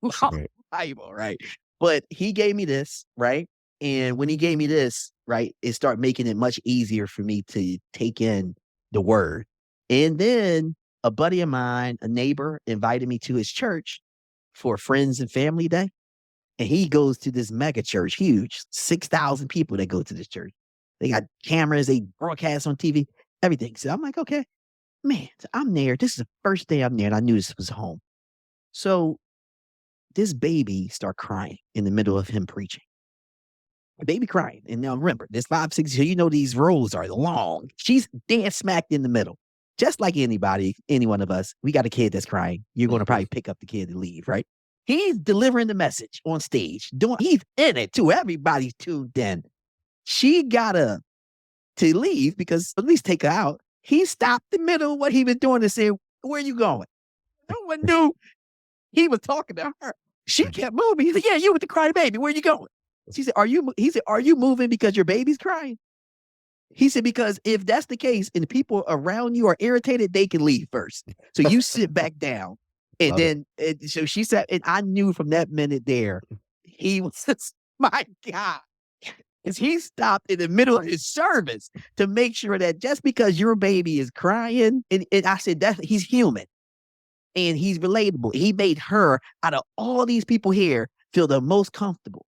about the Bible, right? But he gave me this, right? And when he gave me this, right, it started making it much easier for me to take in the word. And then A buddy of mine, a neighbor, invited me to his church for Friends and Family Day. And he goes to this mega church, huge, 6,000 people that go to this church. They got cameras, they broadcast on TV, everything. So I'm like, okay, man, so I'm there. This is the first day I'm there, and I knew this was home. So this baby start crying in the middle of him preaching. The baby crying. And now remember, this 5, 6, so you know these rows are long. She's dead smacked in the middle. Just like anybody, any one of us, we got a kid that's crying. You're going to probably pick up the kid and leave, right? He's delivering the message on stage. He's in it too. Everybody's tuned in. She got to leave because at least take her out. He stopped the middle of what he was doing and said, "Where are you going?" No one knew he was talking to her. She kept moving. He said, "Yeah, you with the crying baby. Where are you going?" She said, He said, "Are you moving because your baby's crying?" He said, "Because if that's the case and the people around you are irritated, they can leave first. So you sit back down." And then, so she said, and I knew from that minute there, he was, my God, because he stopped in the middle of his service to make sure that just because your baby is crying, and I said, he's human and he's relatable. He made her, out of all these people here, feel the most comfortable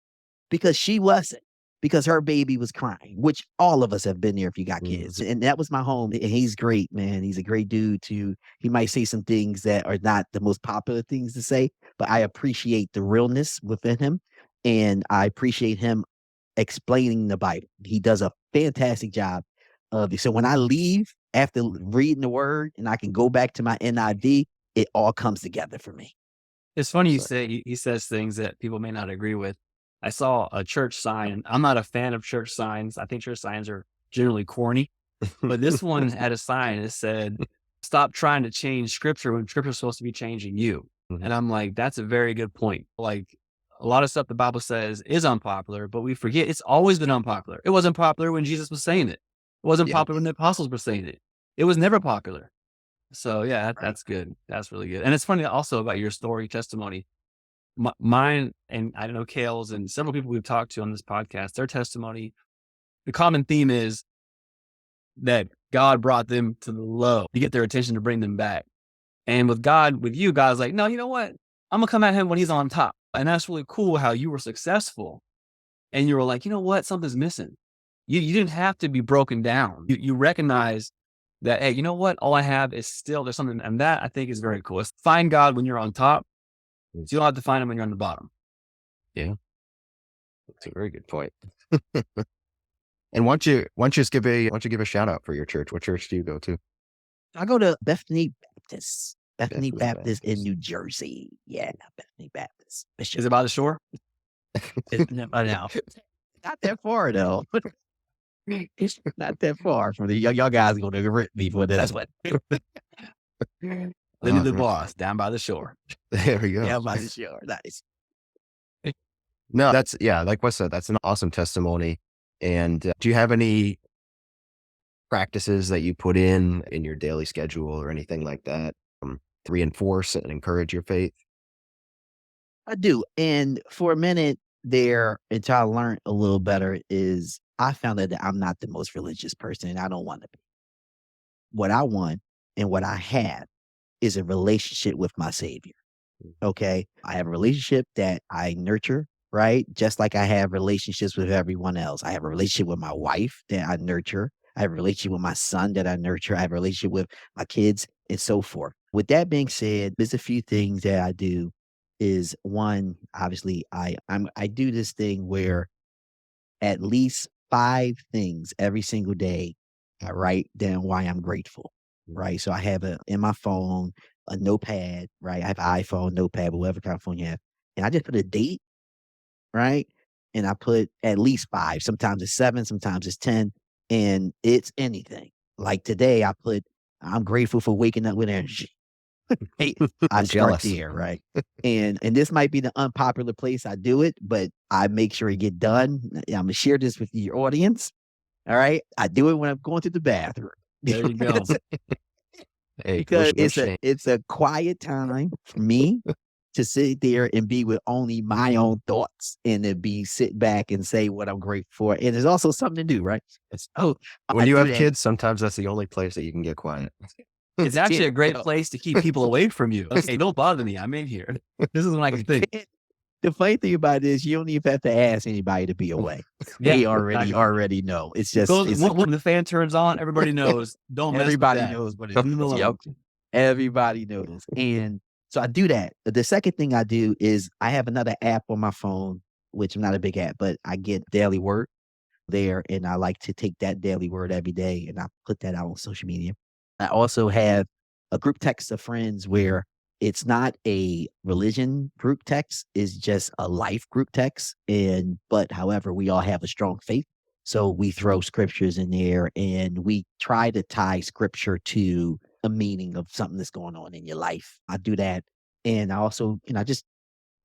because she wasn't. Because her baby was crying, which all of us have been there if you got kids. And that was my home. And he's great, man. He's a great dude too. He might say some things that are not the most popular things to say, but I appreciate the realness within him. And I appreciate him explaining the Bible. He does a fantastic job of it. So when I leave after reading the word and I can go back to my NIV, it all comes together for me. It's funny you say he says things that people may not agree with. I saw a church sign. I'm not a fan of church signs. I think church signs are generally corny, but this one had a sign that said, "Stop trying to change scripture when scripture is supposed to be changing you." And I'm like, that's a very good point. Like a lot of stuff the Bible says is unpopular, but we forget it's always been unpopular. It wasn't popular when Jesus was saying it. It wasn't popular when the apostles were saying it. It was never popular. So yeah, that's good. That's really good. And it's funny also about your story testimony. Mine, and I don't know, Kale's and several people we've talked to on this podcast, their testimony, the common theme is that God brought them to the low to get their attention to bring them back. And with you, God's like, "No, you know what? I'm going to come at him when he's on top." And that's really cool how you were successful. And you were like, "You know what? Something's missing." You didn't have to be broken down. You recognize that, hey, you know what? All I have is still, there's something. And that I think is very cool. It's find God when you're on top. So you don't have to find him when you're on the bottom. Yeah. That's a very good point. And why don't you give a shout out for your church? What church do you go to? I go to Bethany Baptist. Bethany Baptist in New Jersey. Yeah, Bethany Baptist. Is it by the shore? I know. Not that far though. It's not that far from the y'all guys are gonna rip me for this. That's what. Lenny the Boss, down by the shore. There we go. Down by the shore. Nice. No, that's, yeah, like Wes said, that's an awesome testimony. And do you have any practices that you put in your daily schedule or anything like that to reinforce and encourage your faith? I do. And for a minute there, until I learned a little better, is I found out that I'm not the most religious person and I don't want to be. What I want and what I have is a relationship with my Savior. Okay. I have a relationship that I nurture, right? Just like I have relationships with everyone else. I have a relationship with my wife that I nurture. I have a relationship with my son that I nurture. I have a relationship with my kids and so forth. With that being said, there's a few things that I do. Is one, obviously, I do this thing where at least 5 things every single day I write down why I'm grateful, right? So I have in my phone a notepad, right? I have iPhone, notepad, whatever kind of phone you have, and I just put a date, right? And I put at least 5. Sometimes it's 7, sometimes it's 10, and it's anything. Like today, I put I'm grateful for waking up with energy. Hey, I start there, right? And this might be the unpopular place I do it, but I make sure it get done. I'm gonna share this with your audience. All right. I do it when I'm going to the bathroom. There you go. Hey, Because it's a quiet time for me to sit there and be with only my own thoughts and to sit back and say what I'm grateful for. And there's also something to do, right? when you have kids, sometimes that's the only place that you can get quiet. It's actually a great You know, place to keep people away from you. Okay, don't bother me. I'm in here. This is when I can think. the funny thing about it is you don't even have to ask anybody to be away. Yeah, They exactly. already know. It's It just goes it's when the fan turns on, everybody knows. Don't mess with everybody that. knows what it Leave is. them alone. Yep. Everybody knows. And so I do that. The second thing I do is I have another app on my phone, which I'm not a big app, but I get daily word there. And I like to take that daily word every day and I put that out on social media. I also have a group text of friends where it's not a religion group text, it's just a life group text. But however, we all have a strong faith. So we throw scriptures in there and we try to tie scripture to a meaning of something that's going on in your life. I do that. And I also, just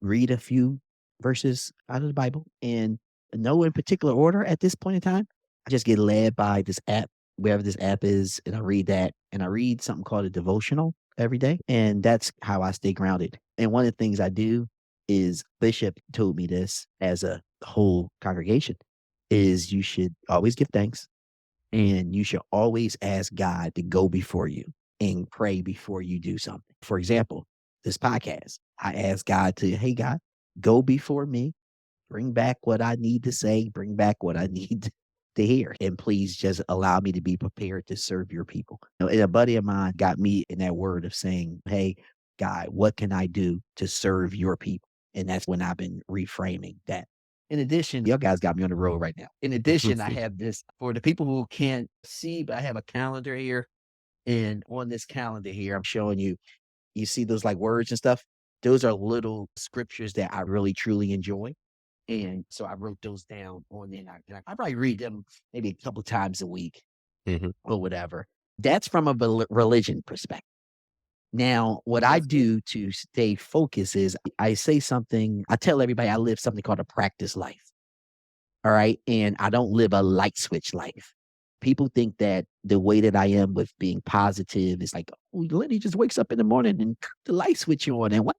read a few verses out of the Bible and no in particular order at this point in time. I just get led by this app, wherever this app is, and I read that. And I read something called a devotional every day. And that's how I stay grounded. And one of the things I do is Bishop told me this as a whole congregation is you should always give thanks and you should always ask God to go before you and pray before you do something. For example, this podcast, I ask God to, hey, God, go before me, bring back what I need to say, bring back what I need to hear. And please just allow me to be prepared to serve your people. And a buddy of mine got me in that word of saying, hey, God, what can I do to serve your people? And that's when I've been reframing that. In addition, y'all guys got me on the road right now. In addition, I have this for the people who can't see, but I have a calendar here. And on this calendar here, I'm showing you, you see those like words and stuff. Those are little scriptures that I really truly enjoy. And so I wrote those down on there. I probably read them maybe a couple times a week or whatever. That's from a religion perspective. Now, what I do to stay focused is I say something, I tell everybody I live something called a practice life. All right. And I don't live a light switch life. People think that the way that I am with being positive is like, oh, Lenny just wakes up in the morning and the light switch on and what?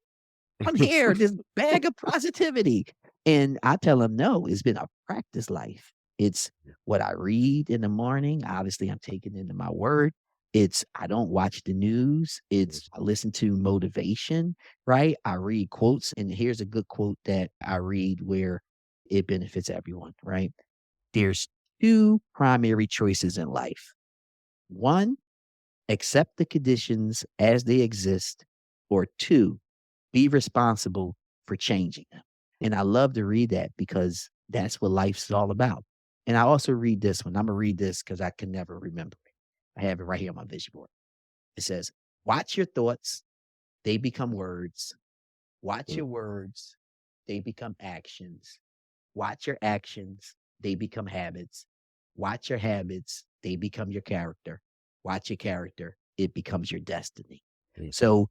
I'm here, this bag of positivity. And I tell them, no, it's been a practice life. It's what I read in the morning. Obviously, I'm taking into my word. I don't watch the news. I listen to motivation, right? I read quotes. And here's a good quote that I read where it benefits everyone, right? There's two primary choices in life. One, accept the conditions as they exist, or two, be responsible for changing them. And I love to read that because that's what life's all about. And I also read this one. I'm going to read this because I can never remember it. I have it right here on my vision board. It says, watch your thoughts, they become words. Watch your words, they become actions. Watch your actions, they become habits. Watch your habits, they become your character. Watch your character, it becomes your destiny. So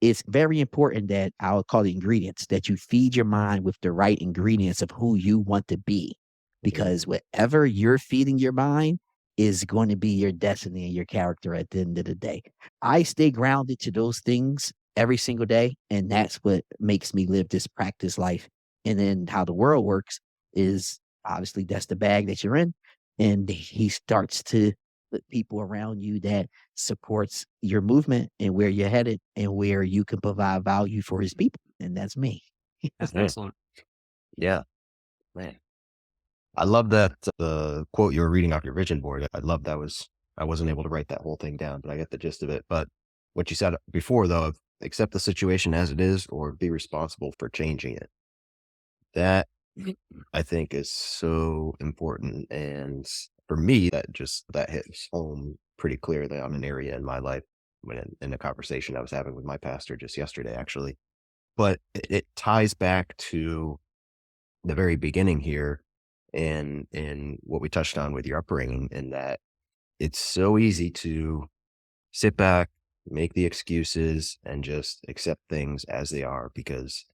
it's very important that I'll call it ingredients, that you feed your mind with the right ingredients of who you want to be. Because whatever you're feeding your mind is going to be your destiny and your character at the end of the day. I stay grounded to those things every single day. And that's what makes me live this practice life. And then how the world works is obviously that's the bag that you're in. And he starts to put people around you that supports your movement and where you're headed and where you can provide value for his people. And that's me. That's excellent. Yeah, man. I love that the quote you were reading off your vision board. I love that I wasn't able to write that whole thing down, but I get the gist of it. But what you said before though, of accept the situation as it is or be responsible for changing it. That I think is so important. And for me, that hits home pretty clearly on an area in my life in a conversation I was having with my pastor just yesterday, actually. But it ties back to the very beginning here and what we touched on with your upbringing, in that it's so easy to sit back, make the excuses, and just accept things as they are, because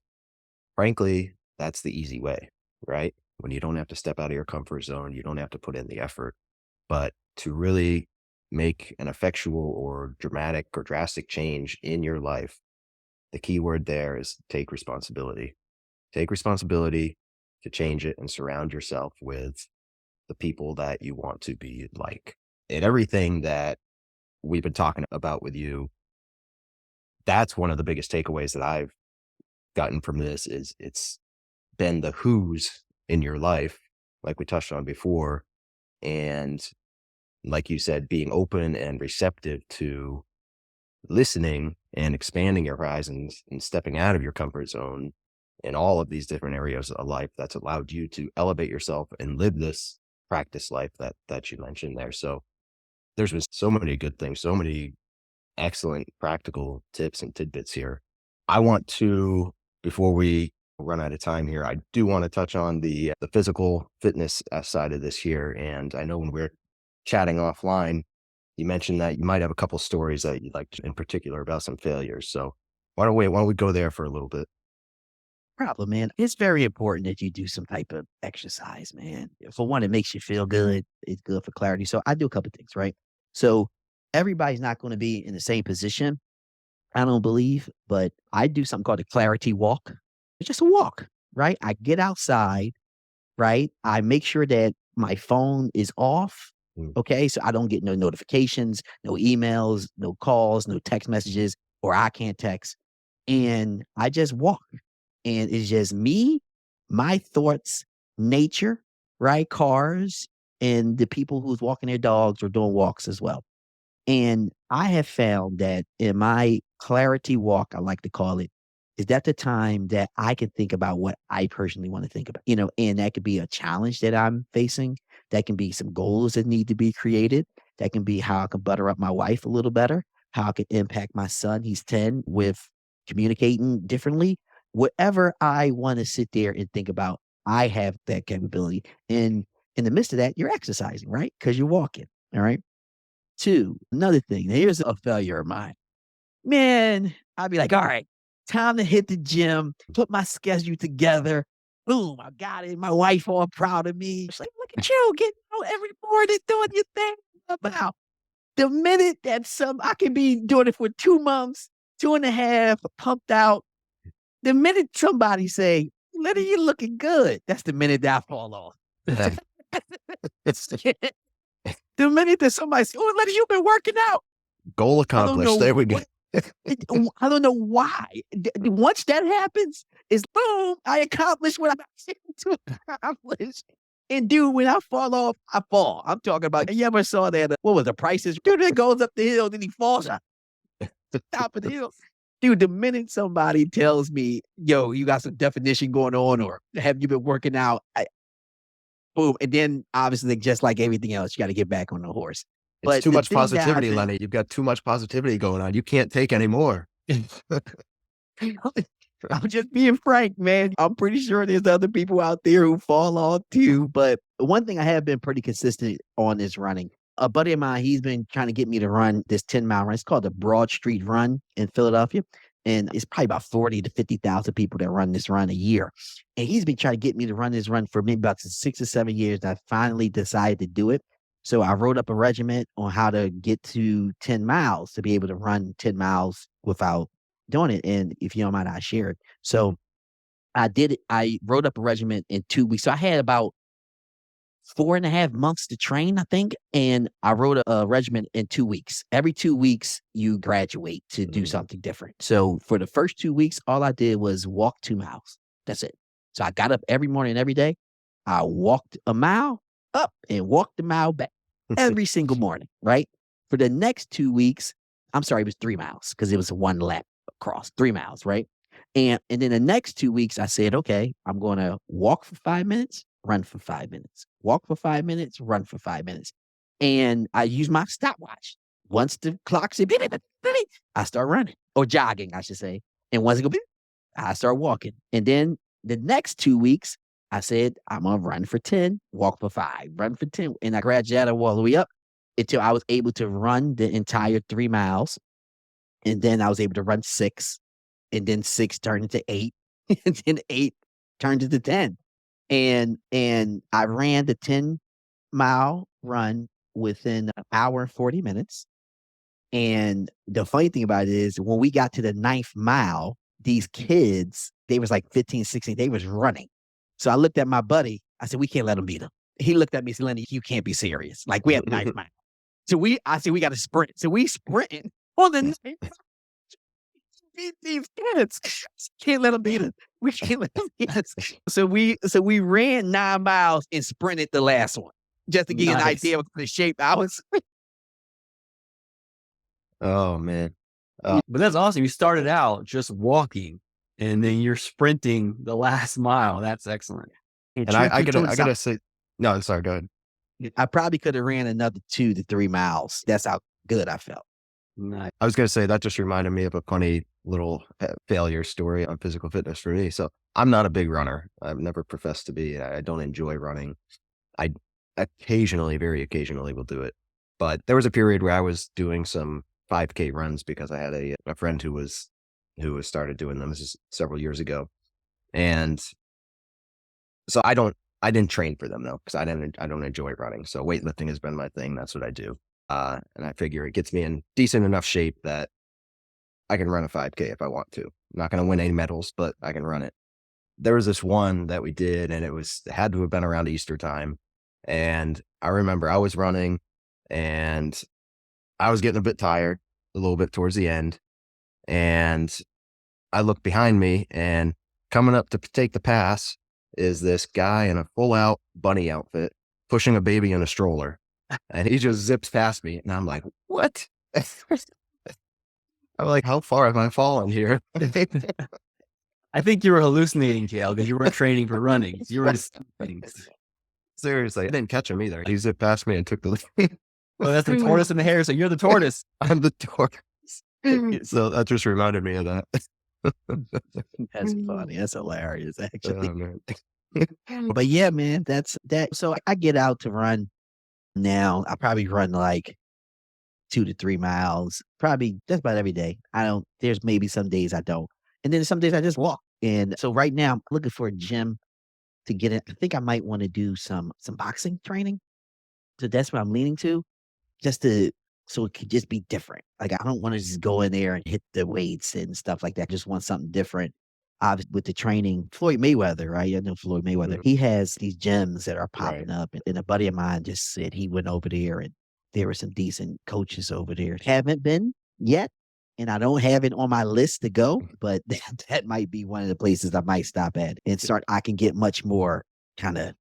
frankly, that's the easy way, right? When you don't have to step out of your comfort zone, you don't have to put in the effort. But to really make an effectual or dramatic or drastic change in your life, the key word there is take responsibility. Take responsibility to change it and surround yourself with the people that you want to be like. And everything that we've been talking about with you, that's one of the biggest takeaways that I've gotten from this is it's been the who's in your life, like we touched on before. And like you said, being open and receptive to listening and expanding your horizons and stepping out of your comfort zone in all of these different areas of life that's allowed you to elevate yourself and live this practice life that you mentioned there. So there's been so many good things, so many excellent practical tips and tidbits here. I want to, before we run out of time here, I do want to touch on the physical fitness side of this here. And I know when we're chatting offline, you mentioned that you might have a couple stories that you'd like to, in particular about some failures. So why don't we go there for a little bit? Problem, man. It's very important that you do some type of exercise, man. For one, it makes you feel good. It's good for clarity. So I do a couple things, right? So everybody's not going to be in the same position, I don't believe, but I do something called a clarity walk. It's just a walk, right? I get outside, right? I make sure that my phone is off. Mm. Okay. So I don't get no notifications, no emails, no calls, no text messages, or I can't text. And I just walk. And it's just me, my thoughts, nature, right? Cars, and the people who's walking their dogs or doing walks as well. And I have found that in my clarity walk, I like to call it, is that the time that I can think about what I personally want to think about, and that could be a challenge that I'm facing. That can be some goals that need to be created. That can be how I can butter up my wife a little better, how I can impact my son, he's 10, with communicating differently. Whatever I want to sit there and think about, I have that capability. And in the midst of that, you're exercising, right? Because you're walking. All right. Two, another thing. Now, here's a failure of mine. Man, I'd be like, all right, time to hit the gym, put my schedule together. Boom, I got it. My wife all proud of me. She's like, look at you getting out every morning doing your thing. About the minute that I could be doing it for 2 months, 2.5, pumped out. The minute somebody say, Lenny, you're looking good, that's the minute that I fall off. The minute that somebody says, oh, Lenny, you've been working out. Goal accomplished. There we go. I don't know why. Once that happens, it's boom, I accomplished what I'm saying to accomplish. And dude, when I fall off, I fall. I'm talking about, you ever saw that? What was the prices? Dude, that goes up the hill, then he falls up the top of the hill. Dude, the minute somebody tells me, yo, you got some definition going on, or have you been working out? Boom. And then obviously, just like everything else, you got to get back on the horse. It's But too the much thing that positivity, I've Lenny. You've got too much positivity going on. You can't take any more. I'm just being frank, man. I'm pretty sure there's other people out there who fall off too. But one thing I have been pretty consistent on is running. A buddy of mine, he's been trying to get me to run this 10-mile run. It's called the Broad Street Run in Philadelphia. And it's probably about 40 to 50,000 people that run this run a year. And he's been trying to get me to run this run for maybe about 6 or 7 years. And I finally decided to do it. So I wrote up a regiment on how to get to 10 miles to be able to run 10 miles without doing it. And if you don't mind, I share it. So I did it. I wrote up a regiment in 2 weeks. So I had about 4.5 months to train, I think. And I wrote a regiment in 2 weeks. Every 2 weeks, you graduate to do something different. So for the first 2 weeks, all I did was walk 2 miles. That's it. So I got up every morning, every day. I walked a mile up and walked a mile back every single morning, right? For the next 2 weeks, I'm sorry, it was 3 miles because it was one lap across, 3 miles, right? And then the next 2 weeks, I said, okay, I'm going to walk for 5 minutes, run for 5 minutes, walk for 5 minutes, run for 5 minutes. And I use my stopwatch. Once the clock said, beep, beep, beep, beep, I start running or jogging, I should say. And once it go, beep, I start walking. And then the next 2 weeks, I said, I'm going to run for 10, walk for 5, run for 10. And I graduated all the way up until I was able to run the entire 3 miles. And then I was able to run 6. And then 6 turned into 8. And then 8 turned into 10. And I ran the 10-mile run within an hour and 40 minutes. And the funny thing about it is when we got to the 9th mile, these kids, they was like 15, 16, they was running. So I looked at my buddy. I said, we can't let them beat them. He looked at me and said, Lenny, you can't be serious. Like, we have 9th mile. I said, we got to sprint. So we sprinting on the night. Beat these kids. Can't let them beat us. We can't let them beat us. So we ran 9 miles and sprinted the last one just to give you an Nice. idea of the shape I was. Oh man. But that's awesome. You started out just walking and then you're sprinting the last mile. That's excellent. And I gotta say, no, sorry, go ahead. I probably could have ran another 2 to 3 miles. That's how good I felt. Nice. I was gonna say that just reminded me of a funny little failure story on physical fitness for me. So I'm not a big runner. I've never professed to be. I don't enjoy running. I occasionally, very occasionally, will do it. But there was a period where I was doing some 5K runs because I had a friend who was started doing them. This is several years ago, and so I didn't train for them though because I don't enjoy running. So weightlifting has been my thing. That's what I do, and I figure it gets me in decent enough shape that I can run a 5K if I want to. I'm not going to win any medals, but I can run it. There was this one that we did, and it had to have been around Easter time. And I remember I was running, and I was getting a bit tired, a little bit towards the end, and I looked behind me, and coming up to take the pass is this guy in a full-out bunny outfit pushing a baby in a stroller, and he just zips past me, and I'm like, what? I'm like, how far have I fallen here? I think you were hallucinating, Kale, because you weren't training for running. You were just Seriously, I didn't catch him either. He zipped past me and took the lead. well, that's the tortoise and the hare, so you're the tortoise. I'm the tortoise. So that just reminded me of that. That's funny. That's hilarious, actually. Oh, man. But yeah, man, that's that. So I get out to run now. I probably run like 2 to 3 miles, probably just about every day. There's maybe some days I don't. And then some days I just walk. And so right now I'm looking for a gym to get in. I think I might want to do some boxing training. So that's what I'm leaning to, so it could just be different. Like I don't want to just go in there and hit the weights and stuff like that. I just want something different. Obviously, with the training, Floyd Mayweather, right? I know Floyd Mayweather. He has these gyms that are popping up. And a buddy of mine just said he went over there and there were some decent coaches over there. Haven't been yet, and I don't have it on my list to go, but that might be one of the places I might stop at and start. I can get much more kind of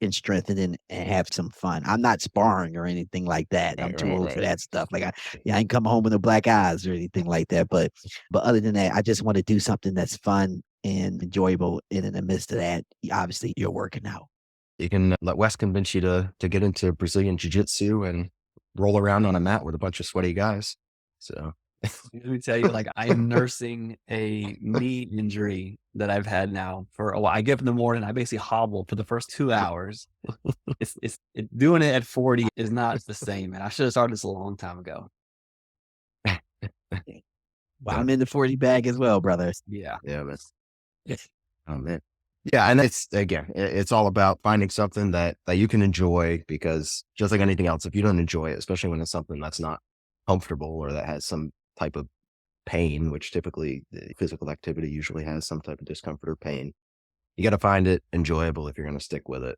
in strength and have some fun. I'm not sparring or anything like that. I'm too old for that stuff. Like I ain't come home with no black eyes or anything like that. But other than that, I just want to do something that's fun and enjoyable. And in the midst of that, obviously you're working out. You can let Wes convince you to get into Brazilian jiu-jitsu and roll around on a mat with a bunch of sweaty guys. So let me tell you, like I am nursing a knee injury that I've had now for a while. I get up in the morning, I basically hobble for the first 2 hours. Doing it at 40 is not the same, man. I should have started this a long time ago. Well, I'm in the 40 bag as well, brother. Yeah. yeah, man. Oh man. Yeah, and it's all about finding something that you can enjoy, because just like anything else, if you don't enjoy it, especially when it's something that's not comfortable or that has some type of pain, which typically the physical activity usually has some type of discomfort or pain, you got to find it enjoyable if you're going to stick with it.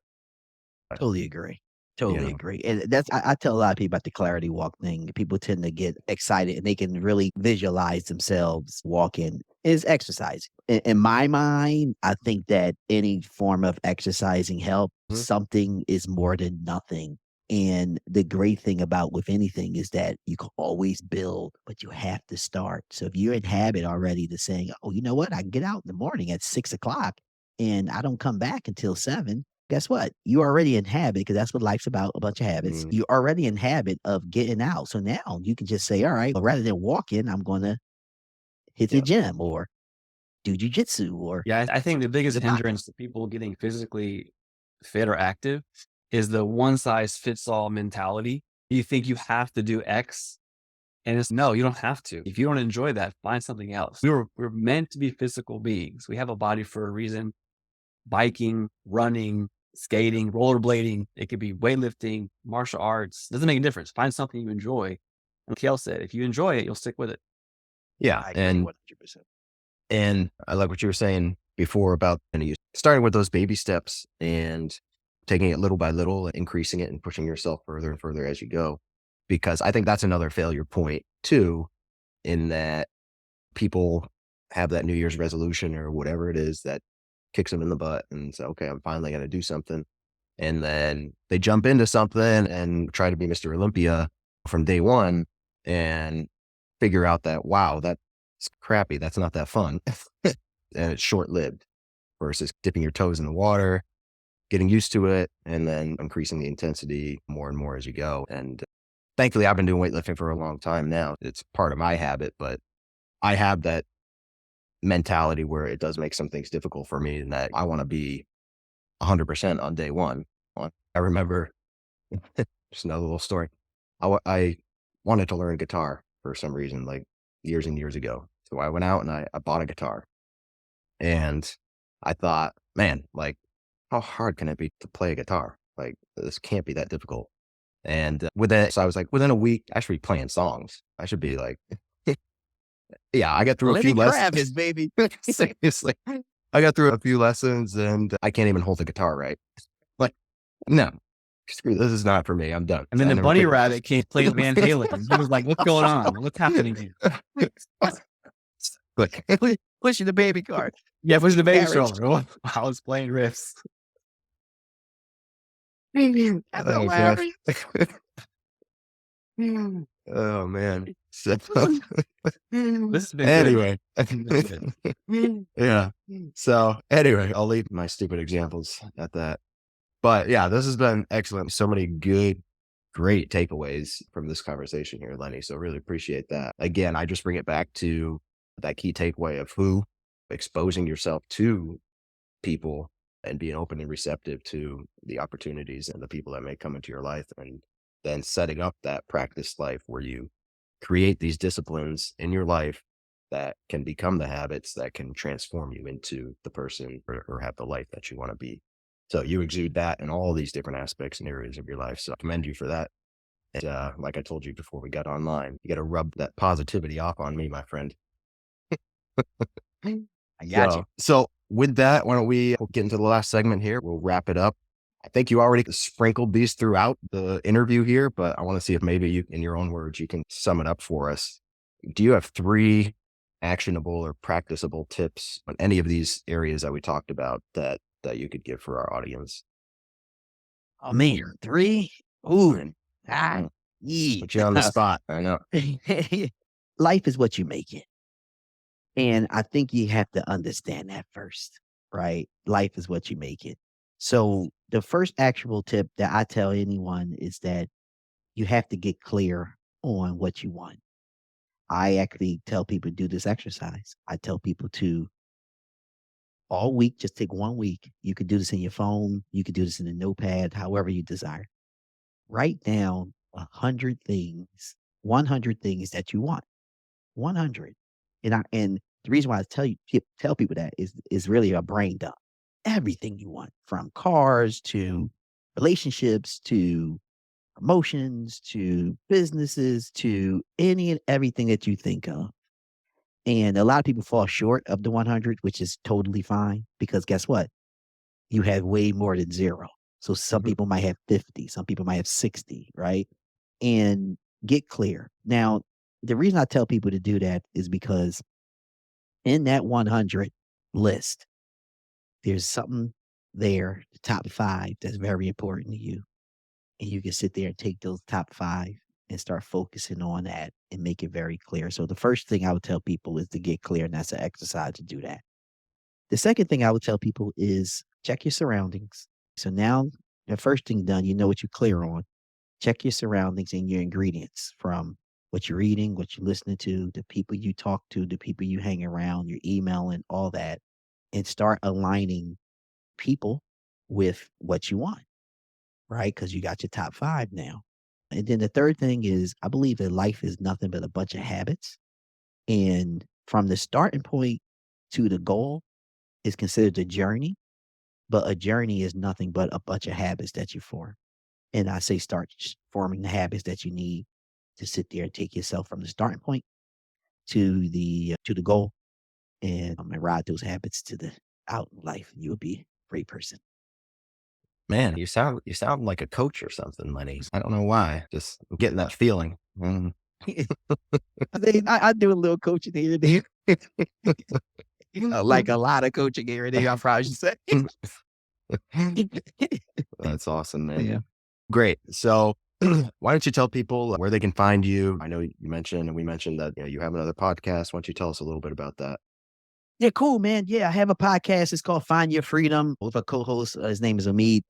Totally agree. Totally agree. And I tell a lot of people about the clarity walk thing. People tend to get excited and they can really visualize themselves walking. Is exercise. In my mind, I think that any form of exercising helps. Something is more than nothing. And the great thing about with anything is that you can always build, but you have to start. So if you're in habit already to saying, oh, you know what? I can get out in the morning at 6:00 and I don't come back until 7. Guess what? You're already in habit, because that's what life's about, a bunch of habits. You're already in habit of getting out. So now you can just say, all right, well, rather than walking, I'm going to hit the gym or do jujitsu or. Yeah, I think the biggest hindrance to people getting physically fit or active is the one size fits all mentality. You think you have to do X, and it's no, you don't have to. If you don't enjoy that, find something else. We're meant to be physical beings. We have a body for a reason. Biking, running, skating, rollerblading. It could be weightlifting, martial arts. Doesn't make a difference. Find something you enjoy. And Kale said, if you enjoy it, you'll stick with it. Yeah, I agree 100%. And I like what you were saying before about you starting with those baby steps and taking it little by little, increasing it and pushing yourself further and further as you go. because I think that's another failure point too, in that people have that New Year's resolution or whatever it is that kicks them in the butt and say, okay, I'm finally going to do something. And then they jump into something and try to be Mr. Olympia from day one and figure out that, wow, that's crappy. That's not that fun. And it's short lived versus dipping your toes in the water, getting used to it, and then increasing the intensity more and more as you go. And thankfully, I've been doing weightlifting for a long time now. It's part of my habit, but I have that mentality where it does make some things difficult for me and that I want to be 100% on day one. I remember just another little story. I wanted to learn guitar for some reason, like years and years ago. So I went out and I bought a guitar, and I thought, man, like, how hard can it be to play a guitar? Like, this can't be that difficult. And so I was like, within a week, I should be playing songs. I should be like, yeah, I got through a few lessons. Baby. Seriously. I got through a few lessons and I can't even hold the guitar right. Like, no, screw this is not for me. I'm done. And then the bunny rabbit can't play Van Halen. He was like, what's going on? What's happening here? Like, Pushing the baby cart. Yeah, push the baby Carriage. stroller. I was playing riffs. oh, gosh. Oh man. So, This has been anyway. good. Yeah. So anyway, I'll leave my stupid examples at that. But yeah, this has been excellent. So many good, great takeaways from this conversation here, Lenny. So really appreciate that. Again, I just bring it back to that key takeaway of exposing yourself to people and being open and receptive to the opportunities and the people that may come into your life, and then setting up that practice life where you create these disciplines in your life that can become the habits that can transform you into the person or have the life that you want to be. So you exude that in all these different aspects and areas of your life. So I commend you for that. And like I told you before we got online, you got to rub that positivity off on me, my friend. I got you. So with that, why don't we get into the last segment here? We'll wrap it up. I think you already sprinkled these throughout the interview here, but I want to see if maybe you, in your own words, you can sum it up for us. Do you have 3 actionable or practicable tips on any of these areas that we talked about that you could give for our audience? Oh man, 3? Ooh. Yeah. Put you on the spot. I know. Life is what you make it. And I think you have to understand that first, right? Life is what you make it. So the first actual tip that I tell anyone is that you have to get clear on what you want. I actually tell people to do this exercise. I tell people to all week, just take 1 week. You could do this in your phone. You could do this in a notepad, however you desire. Write down 100 things, 100 things that you want. 100. And the reason why I tell people that is really a brain dump. Everything you want, from cars to relationships to promotions to businesses to any and everything that you think of. And a lot of people fall short of the 100, which is totally fine, because guess what? You have way more than 0. So some people might have 50, some people might have 60, right? And get clear. Now, the reason I tell people to do that is because in that 100 list, there's something there, the top 5, that's very important to you. And you can sit there and take those top 5 and start focusing on that and make it very clear. So the first thing I would tell people is to get clear, and that's an exercise to do that. The second thing I would tell people is check your surroundings. So now the first thing done, you know what you're clear on. Check your surroundings and your ingredients, from what you're eating, what you're listening to, the people you talk to, the people you hang around, your emailing, all that, and start aligning people with what you want, right? Because you got your top 5 now. And then the third thing is, I believe that life is nothing but a bunch of habits. And from the starting point to the goal is considered a journey, but a journey is nothing but a bunch of habits that you form. And I say start forming the habits that you need to sit there and take yourself from the starting point to the goal, and ride those habits to the out in life, and you'll be a great person. Man, you sound like a coach or something, Lenny. I don't know why. Just getting that feeling. I do a little coaching here and there. Like a lot of coaching here and there, I probably should say. That's awesome, man. Yeah. Great. So why don't you tell people where they can find you? I know you mentioned, and we mentioned that you have another podcast. Why don't you tell us a little bit about that? Yeah, cool, man. Yeah, I have a podcast. It's called Find Your Freedom with a co-host. His name is Amidst.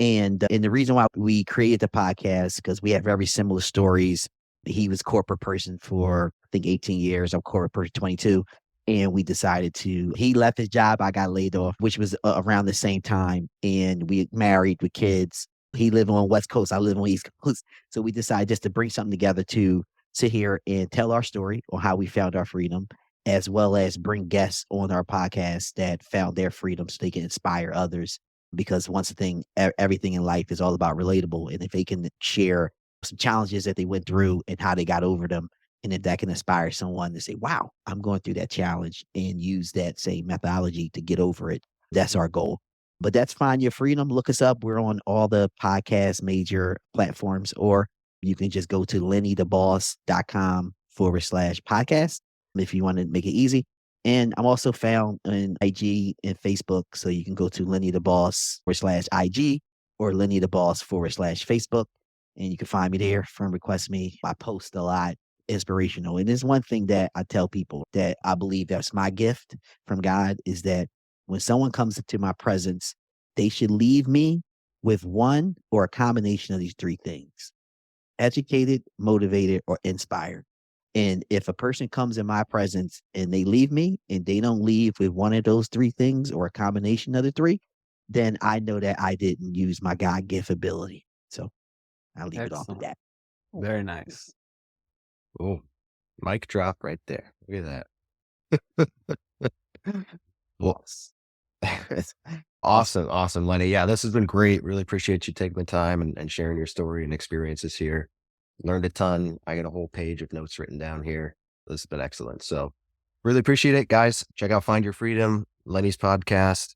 And the reason why we created the podcast, because we have very similar stories. He was corporate person for, I think, 18 years. I'm corporate person 22. And we decided he left his job. I got laid off, which was around the same time. And we married with kids. He lived on West Coast. I live on East Coast. So we decided just to bring something together to sit here and tell our story on how we found our freedom, as well as bring guests on our podcast that found their freedom so they can inspire others. Because once thing, everything in life is all about relatable. And if they can share some challenges that they went through and how they got over them, and if that can inspire someone to say, wow, I'm going through that challenge, and use that same methodology to get over it. That's our goal. But that's Find Your Freedom. Look us up. We're on all the podcast major platforms, or you can just go to lennytheboss.com/podcast if you want to make it easy. And I'm also found in IG and Facebook. So you can go to Lenny the Boss/IG or Lenny the Boss/Facebook. And you can find me there. Friend request me. I post a lot, inspirational. And there's one thing that I tell people that I believe that's my gift from God, is that when someone comes into my presence, they should leave me with one or a combination of these three things: educated, motivated, or inspired. And if a person comes in my presence and they leave me and they don't leave with one of those three things or a combination of the three, then I know that I didn't use my God gift ability. So I'll leave it off at Excellent. that. Very nice. Oh, mic drop right there. Look at that. Well, awesome, Lenny. Yeah, this has been great. Really appreciate you taking the time and sharing your story and experiences here. Learned a ton. I got a whole page of notes written down here. This has been excellent. So really appreciate it, guys. Check out Find Your Freedom, Lenny's podcast.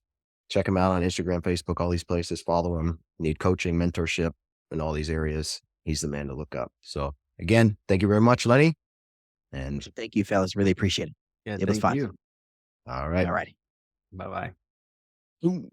Check him out on Instagram, Facebook, all these places. Follow him. Need coaching, mentorship in all these areas. He's the man to look up. So again, thank you very much, Lenny. And Thank you, fellas. Really appreciate it. Yeah, It was thank fun. you. all right. All righty. Bye-bye. Boom.